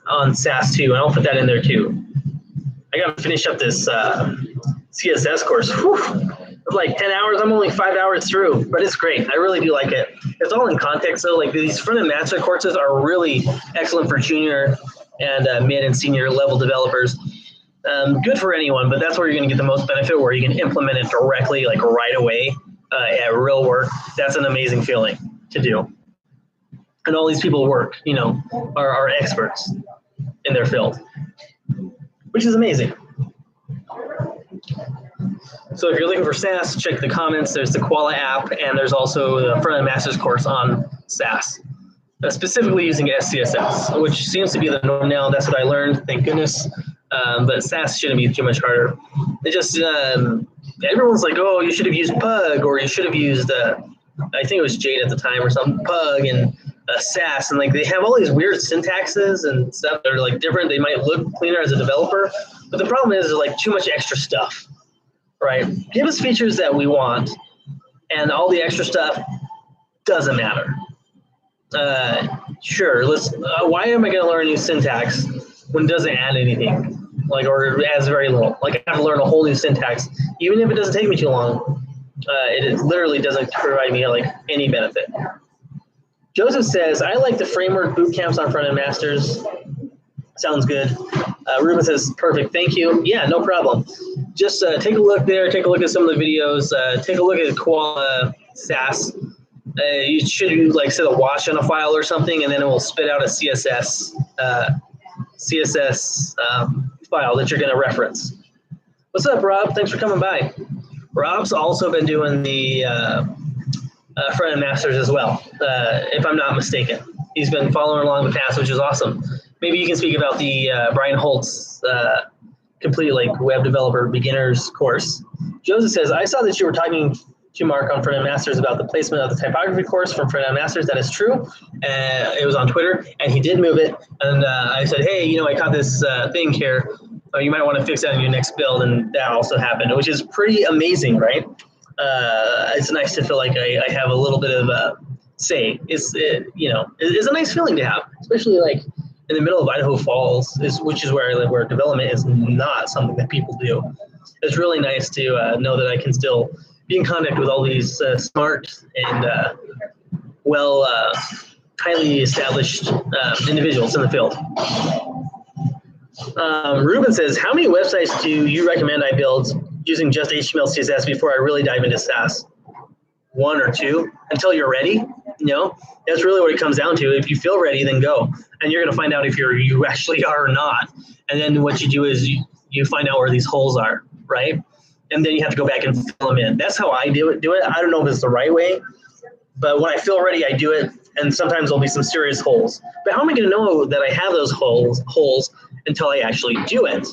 on Sass too, and I'll put that in there too. I got to finish up this CSS course. Whew. Like 10 hours, I'm only 5 hours through, but it's great. I really do like it. It's all in context though. Like these Front-End Master courses are really excellent for junior and mid and senior level developers. Good for anyone, but that's where you're going to get the most benefit, where you can implement it directly, like right away. at real work, that's an amazing feeling to do. And all these people work, are experts in their field, which is amazing. So if you're looking for SaaS, check the comments. There's the Koala app, and there's also the Front-End Masters course on SaaS, specifically using SCSS, which seems to be the norm now. That's what I learned, thank goodness. But SaaS shouldn't be too much harder. It just, everyone's like, oh, you should have used Pug, or you should have used, I think it was Jade at the time or something, Pug and SaaS. And like they have all these weird syntaxes and stuff that are like different. They might look cleaner as a developer, but the problem is like too much extra stuff, right? Give us features that we want, and all the extra stuff doesn't matter. Sure, why am I going to learn new syntax when it doesn't add anything? Like, or adds very little. Like I have to learn a whole new syntax, even if it doesn't take me too long. It literally doesn't provide me like any benefit. Joseph says, I like the framework boot camps on Front-End Masters. Sounds good. Ruben says, perfect, thank you. Yeah, no problem. Just take a look there, take a look at some of the videos, take a look at Koala SaaS. You should like set a watch on a file or something, and then it will spit out a CSS file that you're going to reference. What's up, Rob? Thanks for coming by. Rob's also been doing the Front-End Masters as well, if I'm not mistaken. He's been following along the path, which is awesome. Maybe you can speak about the Brian Holtz complete like web developer beginners course. Joseph says, I saw that you were talking to Mark on Front-End Masters about the placement of the typography course from Front-End Masters. That is true. It was on Twitter, and he did move it. And I said, hey, I caught this thing here. You might want to fix that in your next build, and that also happened, which is pretty amazing, right? It's nice to feel like I have a little bit of a say. It's a nice feeling to have, especially like in the middle of Idaho Falls, which is where I live, where development is not something that people do. It's really nice to know that I can still be in contact with all these smart and highly established individuals in the field. Ruben says, how many websites do you recommend I build using just HTML, CSS before I really dive into SaaS? 1 or 2 until you're ready. That's really what it comes down to. If you feel ready, then go. And you're going to find out if you actually are or not. And then what you do is you find out where these holes are, right? And then you have to go back and fill them in. That's how I do it. I don't know if it's the right way, but when I feel ready, I do it. And sometimes there'll be some serious holes. But how am I going to know that I have those holes until I actually do it?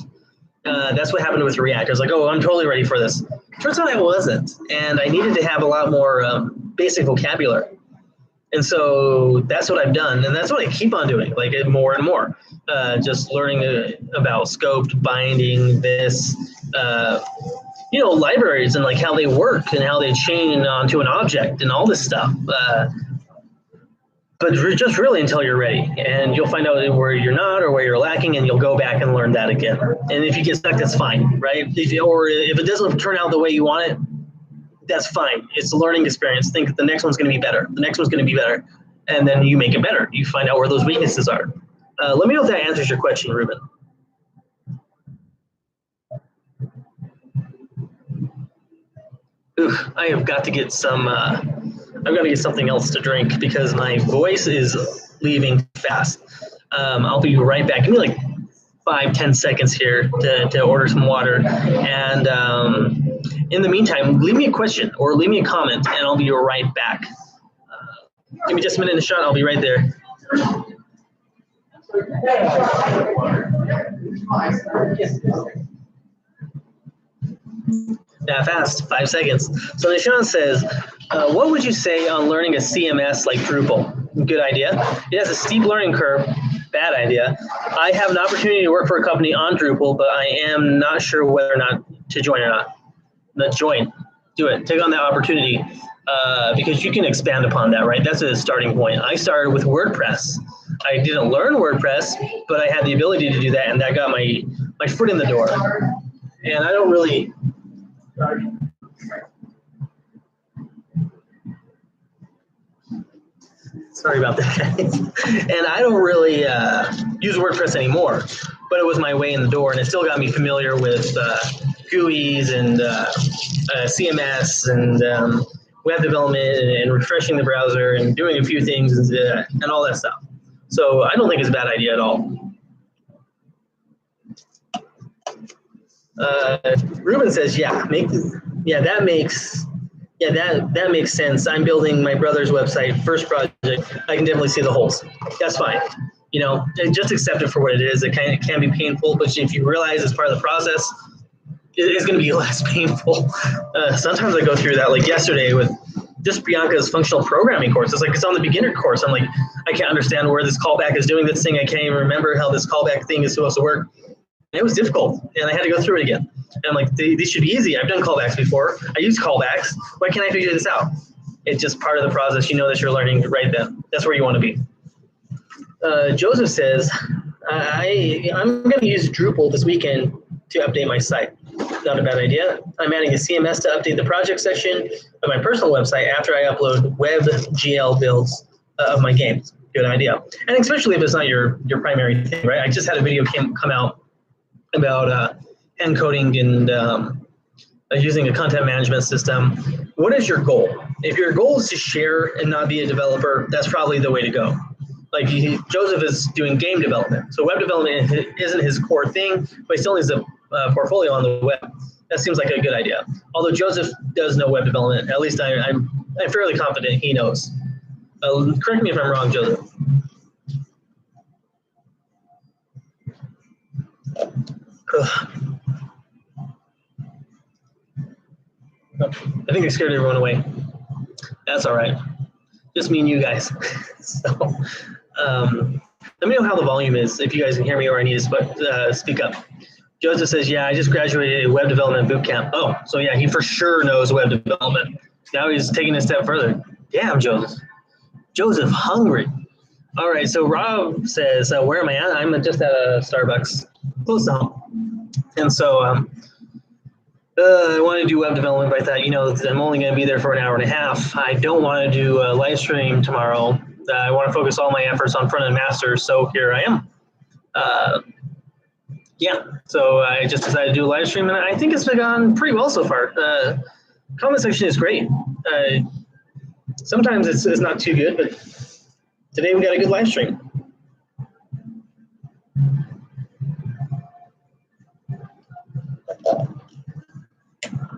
That's what happened with React. I was like, oh, I'm totally ready for this. Turns out I wasn't. And I needed to have a lot more basic vocabulary. And so that's what I've done. And that's what I keep on doing, like more and more. Just learning about scoped, binding, this, libraries and like how they work and how they chain onto an object and all this stuff. But just really until you're ready, and you'll find out where you're not or where you're lacking, and you'll go back and learn that again. And if you get stuck, that's fine, right? If it doesn't turn out the way you want it, that's fine. It's a learning experience. Think the next one's going to be better. The next one's going to be better, and then you make it better. You find out where those weaknesses are. Let me know if that answers your question, Ruben. I have got to get some. I've got to get something else to drink because my voice is leaving fast. I'll be right back. Give me like 5-10 seconds here to order some water. And in the meantime, leave me a question or leave me a comment, and I'll be right back. Give me just a minute and a shot. I'll be right there. That fast, 5 seconds. So Nishan says, what would you say on learning a CMS like Drupal? Good idea. It has a steep learning curve. Bad idea. I have an opportunity to work for a company on Drupal, but I am not sure whether or not to join or not. Let's join. Do it. Take on that opportunity because you can expand upon that, right? That's a starting point. I started with WordPress. I didn't learn WordPress, but I had the ability to do that, and that got my foot in the door. And I don't really... Sorry about that, guys. And I don't really use WordPress anymore, but it was my way in the door, and it still got me familiar with GUIs and CMS and web development and refreshing the browser and doing a few things and all that stuff. So I don't think it's a bad idea at all. Ruben says, that makes sense. I'm building my brother's website, first project. I can definitely see the holes. That's fine. Just accept it for what it is. It can be painful, but if you realize it's part of the process, it's going to be less painful. Sometimes I go through that, like yesterday with just Bianca's functional programming course. It's on the beginner course. I'm like, I can't understand where this callback is doing this thing. I can't even remember how this callback thing is supposed to work. And it was difficult, and I had to go through it again. And I'm like, these should be easy. I've done callbacks before. I use callbacks. Why can't I figure this out? It's just part of the process. That you're learning right then. That's where you want to be. Joseph says, I'm going to use Drupal this weekend to update my site. Not a bad idea. I'm adding a CMS to update the project section of my personal website after I upload WebGL builds of my games. Good idea. And especially if it's not your primary thing, right? I just had a video come out about encoding and using a content management system. What is your goal? If your goal is to share and not be a developer, that's probably the way to go. Like Joseph is doing game development. So web development isn't his core thing, but he still needs a portfolio on the web. That seems like a good idea. Although Joseph does know web development, at least I'm fairly confident he knows. Correct me if I'm wrong, Joseph. I think I scared everyone away. That's all right. Just me and you guys. So let me know how the volume is, if you guys can hear me or I need to speak up. Joseph says, I just graduated web development boot camp. Oh, so he for sure knows web development. Now he's taking it a step further. Damn, Joseph. Joseph, hungry. All right, so Rob says, where am I at? I'm just at a Starbucks, close to home. And so I want to do web development, but I thought, I'm only going to be there for an hour and a half. I don't want to do a live stream tomorrow. I want to focus all my efforts on front-end masters, so here I am. So I just decided to do a live stream, and I think it's gone pretty well so far. Comment section is great. Sometimes it's not too good, but today we got a good live stream.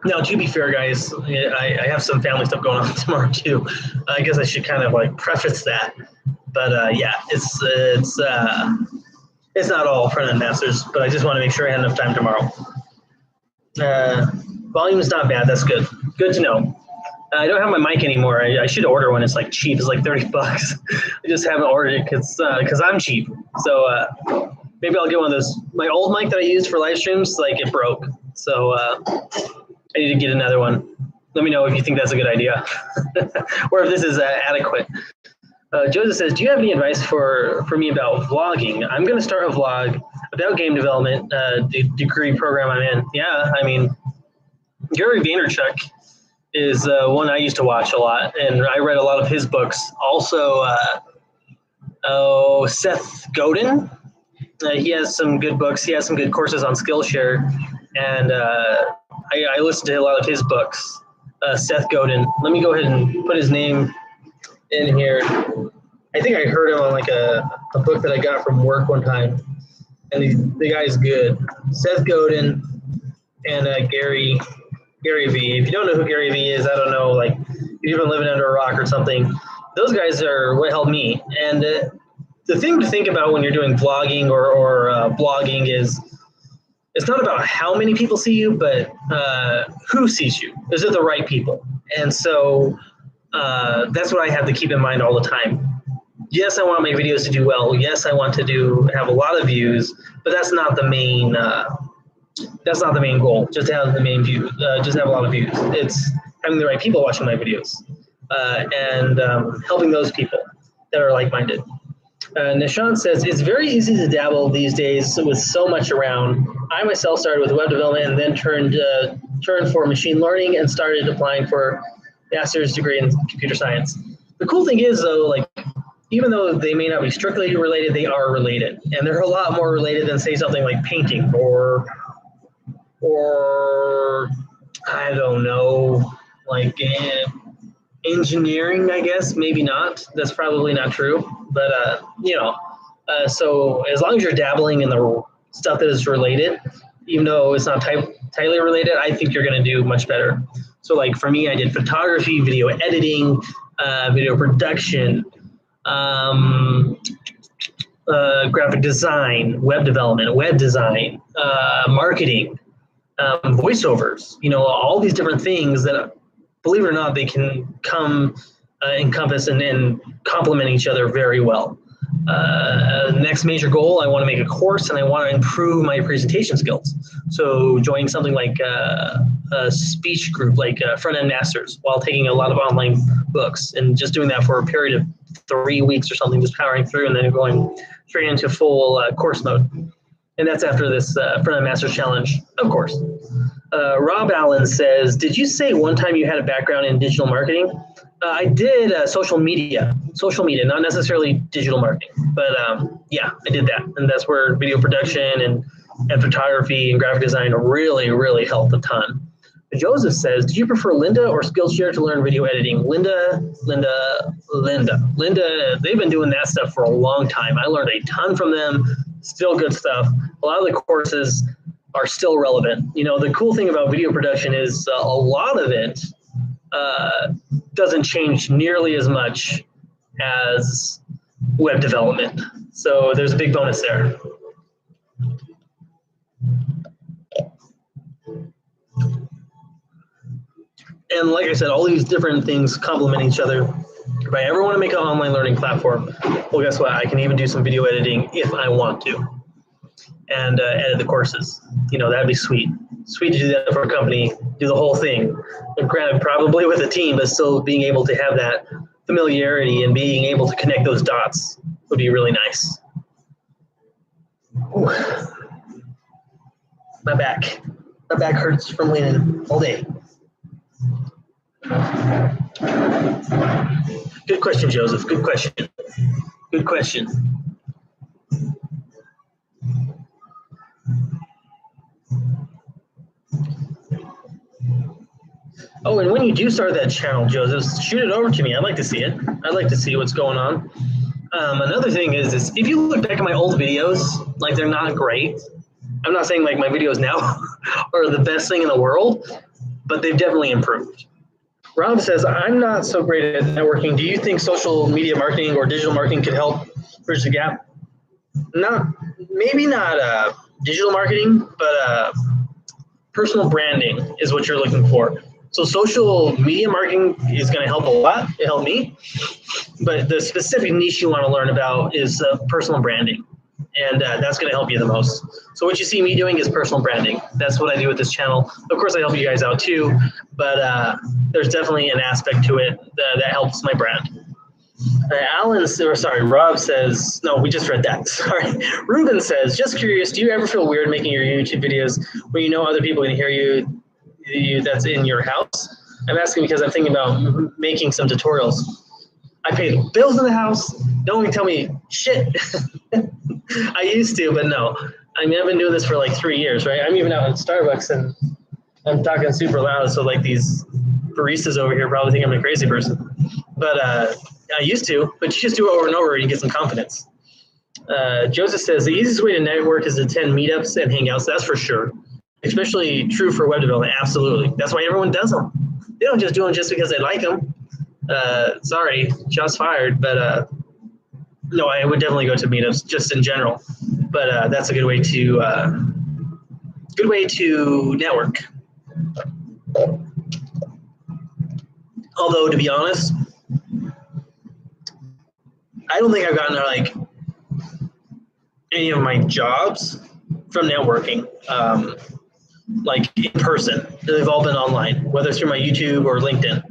Now, to be fair, guys, I have some family stuff going on tomorrow too. I guess I should kind of like preface that, but it's not all front-end masters, but I just want to make sure I had enough time tomorrow. Volume is not bad. That's good. Good to know. I don't have my mic anymore. I should order one. It's like cheap. It's like $30. I just haven't ordered it because I'm cheap. So maybe I'll get one of those. My old mic that I used for live streams, it broke. So I need to get another one. Let me know if you think that's a good idea or if this is adequate. Joseph says, do you have any advice for me about vlogging? I'm going to start a vlog about game development, the degree program I'm in. Yeah, I mean, Gary Vaynerchuk is one I used to watch a lot, and I read a lot of his books. Also, Seth Godin. He has some good books. He has some good courses on Skillshare, and I listened to a lot of his books. Seth Godin. Let me go ahead and put his name in here. I think I heard him on like a book that I got from work one time, and the guy's good. Seth Godin and Gary V. If you don't know who Gary V is, I don't know, like if you've been living under a rock or something, those guys are what helped me. And the thing to think about when you're doing vlogging or blogging is it's not about how many people see you, but who sees you. Is it the right people? And so that's what I have to keep in mind all the time. Yes, I want my videos to do well. Yes, I want to have a lot of views, but that's not the main. That's not the main goal. Just to have the main view. Just have a lot of views. It's having the right people watching my videos and helping those people that are like-minded. Nishan says, it's very easy to dabble these days with so much around. I myself started with web development and then turned for machine learning and started applying for a master's degree in computer science. The cool thing is, though, like even though they may not be strictly related, they are related. And they're a lot more related than, say, something like painting or I don't know, like engineering, I guess, maybe not. That's probably not true. But, so as long as you're dabbling in the stuff that is related, even though it's not tightly related, I think you're going to do much better. So like for me, I did photography, video editing, video production, graphic design, web development, web design, marketing, voiceovers, all these different things that, believe it or not, they can come encompass and complement each other very well. Next major goal, I want to make a course and I want to improve my presentation skills. So joining something like a speech group, like Front End Masters, while taking a lot of online books and just doing that for a period of 3 weeks or something, just powering through and then going straight into full course mode. And that's after this Front End Masters challenge, of course. Rob Allen says, did you say one time you had a background in digital marketing? I did social media, not necessarily digital marketing, but yeah, I did that. And that's where video production and photography and graphic design really, really helped a ton. Joseph says, did you prefer Lynda or Skillshare to learn video editing? Lynda, they've been doing that stuff for a long time. I learned a ton from them, still good stuff. A lot of the courses are still relevant. The cool thing about video production is a lot of it doesn't change nearly as much as web development. So there's a big bonus there. And like I said, all these different things complement each other. If I ever want to make an online learning platform, well, guess what? I can even do some video editing if I want to, and edit the courses. That'd be sweet. Sweet to do that for a company, do the whole thing. And granted, probably with a team, but still being able to have that familiarity and being able to connect those dots would be really nice. Ooh. My back hurts from leaning all day. Good question, Joseph. Good question. Oh, and when you do start that channel, Joseph, shoot it over to me. I'd like to see it. I'd like to see what's going on. Another thing is if you look back at my old videos, like they're not great. I'm not saying like my videos now are the best thing in the world, but they've definitely improved. Rob says, I'm not so great at networking. Do you think social media marketing or digital marketing could help bridge the gap? Maybe not digital marketing, but personal branding is what you're looking for. So social media marketing is going to help a lot. It helped me. But the specific niche you want to learn about is personal branding. And that's going to help you the most. So what you see me doing is personal branding. That's what I do with this channel. Of course, I help you guys out too. But there's definitely an aspect to it that helps my brand. Rob says, no, we just read that. Sorry. Ruben says, just curious, do you ever feel weird making your YouTube videos when you know other people can hear you that's in your house? I'm asking because I'm thinking about making some tutorials. I pay the bills in the house. Don't even tell me shit. I used to, but no. I mean, I've been doing this for like 3 years, right? I'm even out at Starbucks and I'm talking super loud. So like these baristas over here probably think I'm a crazy person. But I used to, but you just do it over and over and you get some confidence. Joseph says, the easiest way to network is to attend meetups and hangouts. That's for sure. Especially true for web development. Absolutely. That's why everyone does them. They don't just do them just because they like them. Sorry, shots fired. But no, I would definitely go to meetups just in general. But that's a good way to network. Although, to be honest, I don't think I've gotten like any of my jobs from networking, like in person. They've all been online, whether it's through my YouTube or LinkedIn.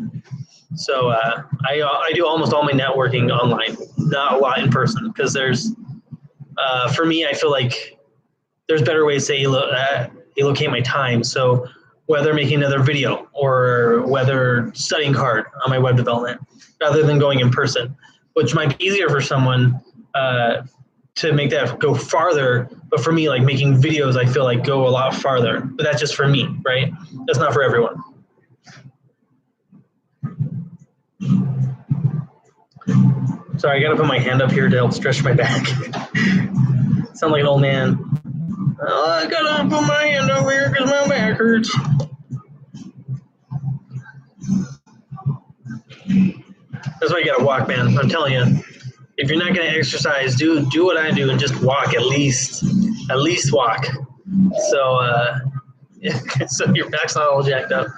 So I do almost all my networking online, not a lot in person, because there's, for me, I feel like there's better ways to allocate my time. So whether making another video or whether studying hard on my web development, rather than going in person, which might be easier for someone to make that go farther. But for me, like making videos, I feel like go a lot farther. But that's just for me, right? That's not for everyone. Sorry, I gotta put my hand up here to help stretch my back. Sound like an old man. Oh, I gotta put my hand over here because my back hurts. That's why you gotta walk, man. I'm telling you. If you're not gonna exercise, do what I do and just walk at least. At least walk. So so your back's not all jacked up.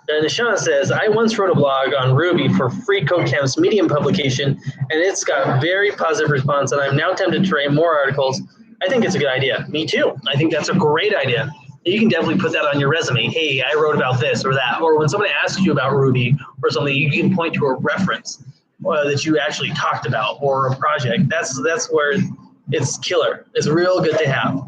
And Nishan says, I once wrote a blog on Ruby for Free Code Camp's Medium publication, and it's got very positive response, and I'm now tempted to write more articles. I think it's a good idea. Me too. I think that's a great idea. You can definitely put that on your resume. Hey, I wrote about this or that. Or when somebody asks you about Ruby or something, you can point to a reference that you actually talked about or a project. That's where it's killer. It's real good to have.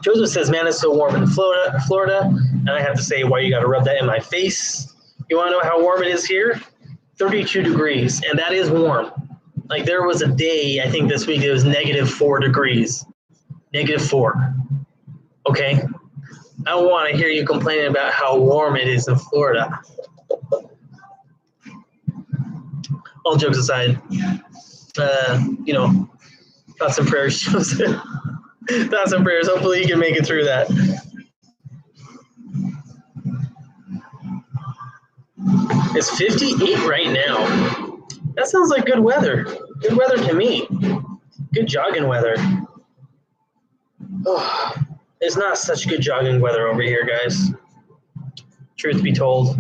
Joseph says, man, it's so warm in Florida. And I have to say, why you got to rub that in my face? You want to know how warm it is here? 32 degrees. And that is warm. Like there was a day, I think this week, it was -4 degrees. -4. Okay? I don't want to hear you complaining about how warm it is in Florida. All jokes aside, thoughts and prayers, Joseph. Thoughts and prayers. Hopefully you can make it through that. It's 58 right now. That sounds like good weather. Good weather to me. Good jogging weather. Oh, it's not such good jogging weather over here, guys. Truth be told.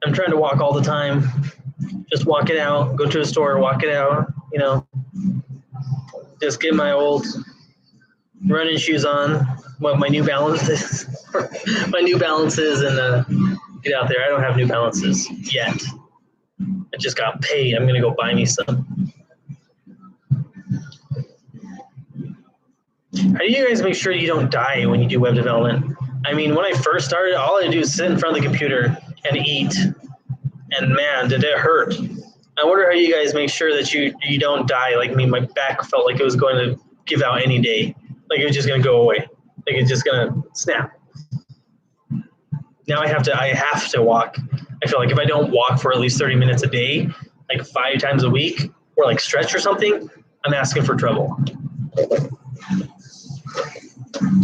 I'm trying to walk all the time. Just walk it out. Go to a store, walk it out. Just get my old running shoes on, my New Balances, and get out there. I don't have New Balances yet. I just got paid. I'm gonna go buy me some. How do you guys make sure you don't die when you do web development? I mean, when I first started, all I do is sit in front of the computer and eat, and man, did it hurt. I wonder how you guys make sure that you don't die like me. My back felt like it was going to give out any day. Like it was just going to go away. Like it's just going to snap. Now I have to walk. I feel like if I don't walk for at least 30 minutes a day, like 5 times a week, or like stretch or something, I'm asking for trouble.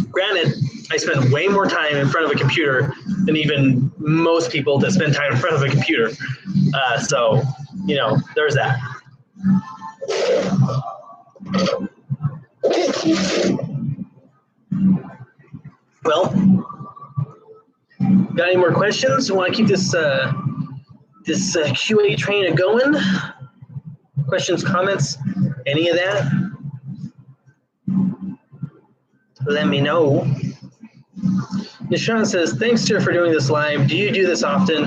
Granted, I spend way more time in front of a computer than even most people that spend time in front of a computer. So, there's that. Well, got any more questions? Want to keep this QA train going? Questions, comments, any of that? Let me know. Nishan says, thanks, sir, for doing this live. Do you do this often?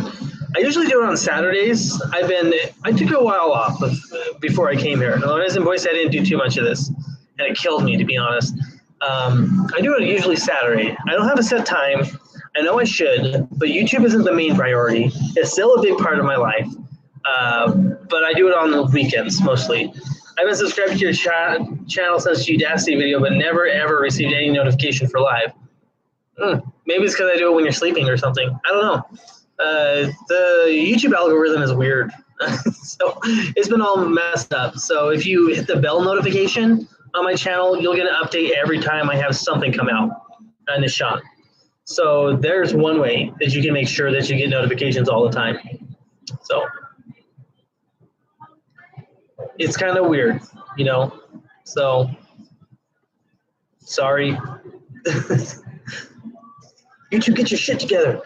I usually do it on Saturdays. I took a while off before I came here. When I was in Boise, I didn't do too much of this, and it killed me, to be honest. I do it usually Saturday. I don't have a set time. I know I should, but YouTube isn't the main priority. It's still a big part of my life, but I do it on the weekends mostly. I've been subscribed to your channel since the Udacity video, but never ever received any notification for live. Maybe it's because I do it when you're sleeping or something. I don't know. The YouTube algorithm is weird. So it's been all messed up. So if you hit the bell notification on my channel, you'll get an update every time I have something come out in the shot. So there's one way that you can make sure that you get notifications all the time. So it's kind of weird, so sorry. YouTube, get your shit together.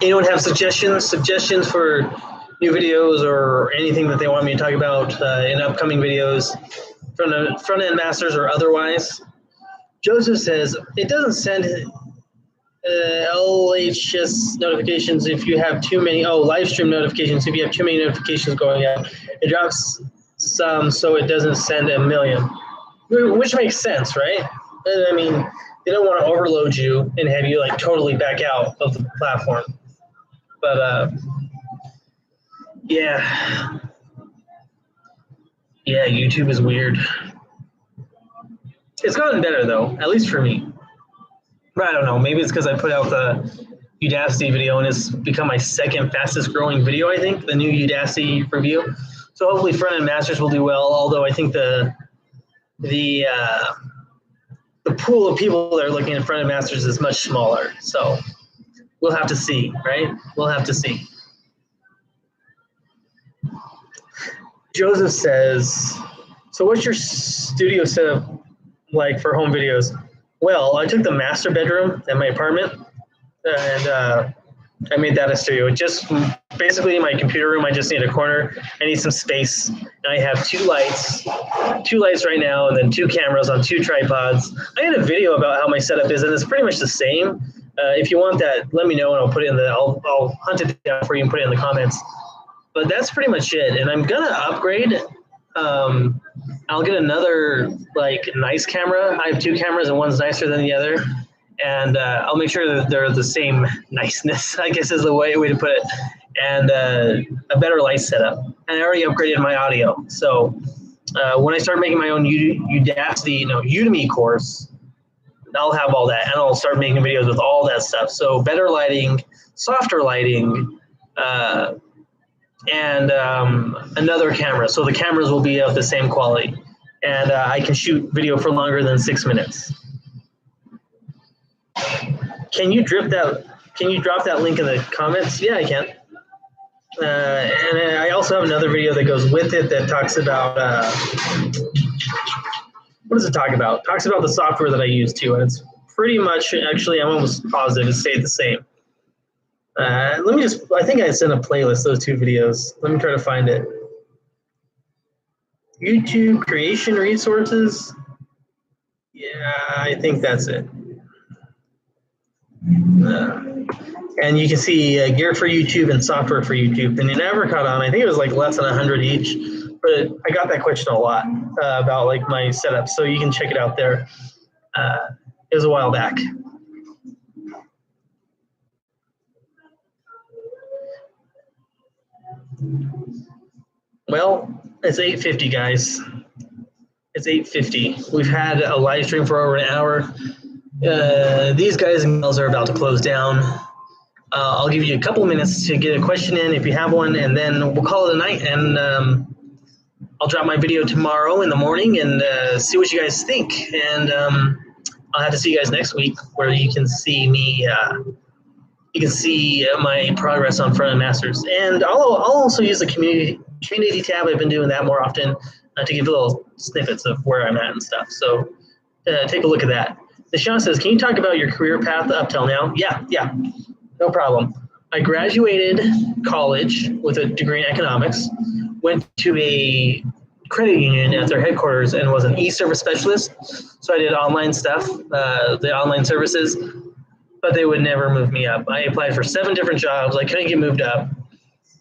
Anyone have suggestions for new videos or anything that they want me to talk about in upcoming videos, front-end masters or otherwise? Joseph says, it doesn't send LHS notifications if you have too many, live stream notifications, if you have too many notifications going out. It drops some so it doesn't send a million, which makes sense, right? I mean, they don't want to overload you and have you like totally back out of the platform. But yeah, YouTube is weird. It's gotten better though, at least for me. But I don't know. Maybe it's because I put out the Udacity video and it's become my second fastest growing video. I think the new Udacity review. So hopefully Front End Masters will do well. Although I think the pool of people that are looking at Front End Masters is much smaller. So we'll have to see, right? We'll have to see. Joseph says, so what's your studio setup like for home videos? Well, I took the master bedroom in my apartment and I made that a studio. Just basically my computer room, I just need a corner. I need some space. And I have two lights right now, and then 2 cameras on 2 tripods. I had a video about how my setup is, and it's pretty much the same. If you want that, let me know, and I'll put it in I'll hunt it down for you and put it in the comments. But that's pretty much it. And I'm gonna upgrade. I'll get another nice camera. I have 2 cameras, and one's nicer than the other. And I'll make sure that they're the same niceness, I guess is the way to put it, and a better light setup. And I already upgraded my audio. So when I start making my own Udemy course, I'll have all that, and I'll start making videos with all that stuff. So better lighting, softer lighting, and another camera. So the cameras will be of the same quality, and I can shoot video for longer than 6 minutes. Can you drop that link in the comments? Yeah, I can. And I also have another video that goes with it that talks about what does it talk about? Talks about the software that I use too, and it's pretty much, actually, I'm almost positive it stayed the same. I think I sent a playlist, those 2 videos. Let me try to find it. YouTube creation resources. Yeah, I think that's it. And you can see gear for YouTube and software for YouTube. And it never caught on. I think it was less than 100 each. But I got that question a lot about my setup. So you can check it out there. It was a while back. Well, it's 8:50, guys. It's 8:50. We've had a live stream for over an hour. These guys and girls are about to close down. I'll give you a couple minutes to get a question in if you have one, and then we'll call it a night. And I'll drop my video tomorrow in the morning and see what you guys think. And I'll have to see you guys next week, where you can see me. You can see my progress on Front End Masters, and I'll also use the community tab. I've been doing that more often to give little snippets of where I'm at and stuff. So take a look at that. Deshaun says, can you talk about your career path up till now? Yeah, no problem. I graduated college with a degree in economics, went to a credit union at their headquarters and was an e-service specialist. So I did online stuff, the online services, but they would never move me up. I applied for 7 different jobs. I couldn't get moved up.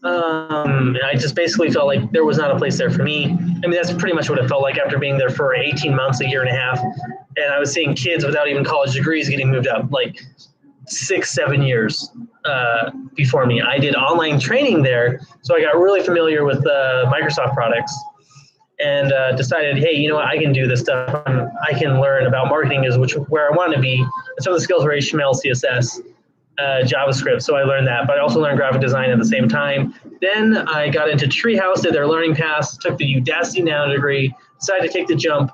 I just basically felt like there was not a place there for me. I mean, that's pretty much what it felt like after being there for 18 months, a year and a half. And I was seeing kids without even college degrees getting moved up, 6-7 years before me. I did online training there, so I got really familiar with Microsoft products and decided, hey, you know what, I can do this stuff. I can learn about marketing, where I want to be. And some of the skills were HTML, CSS, JavaScript, so I learned that. But I also learned graphic design at the same time. Then I got into Treehouse, did their learning paths, took the Udacity Now degree, decided to take the jump,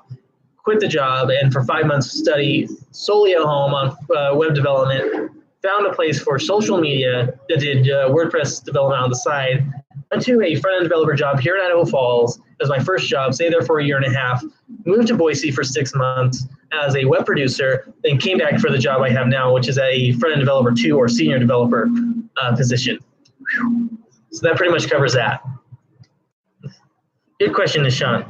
quit the job, and for 5 months study solely at home on web development. Found a place for social media that did WordPress development on the side. Went to a front-end developer job here in Idaho Falls. It was my first job, stayed there for a year and a half, moved to Boise for 6 months as a web producer, then came back for the job I have now, which is a front-end developer 2 or senior developer position. Whew. So that pretty much covers that. Good question, Nishan.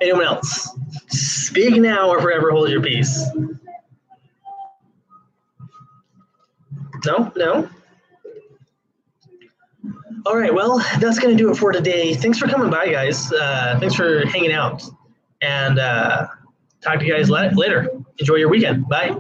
Anyone else? Speak now or forever hold your peace. No? All right, well, that's going to do it for today. Thanks for coming by, guys. Thanks for hanging out. And talk to you guys later. Enjoy your weekend. Bye.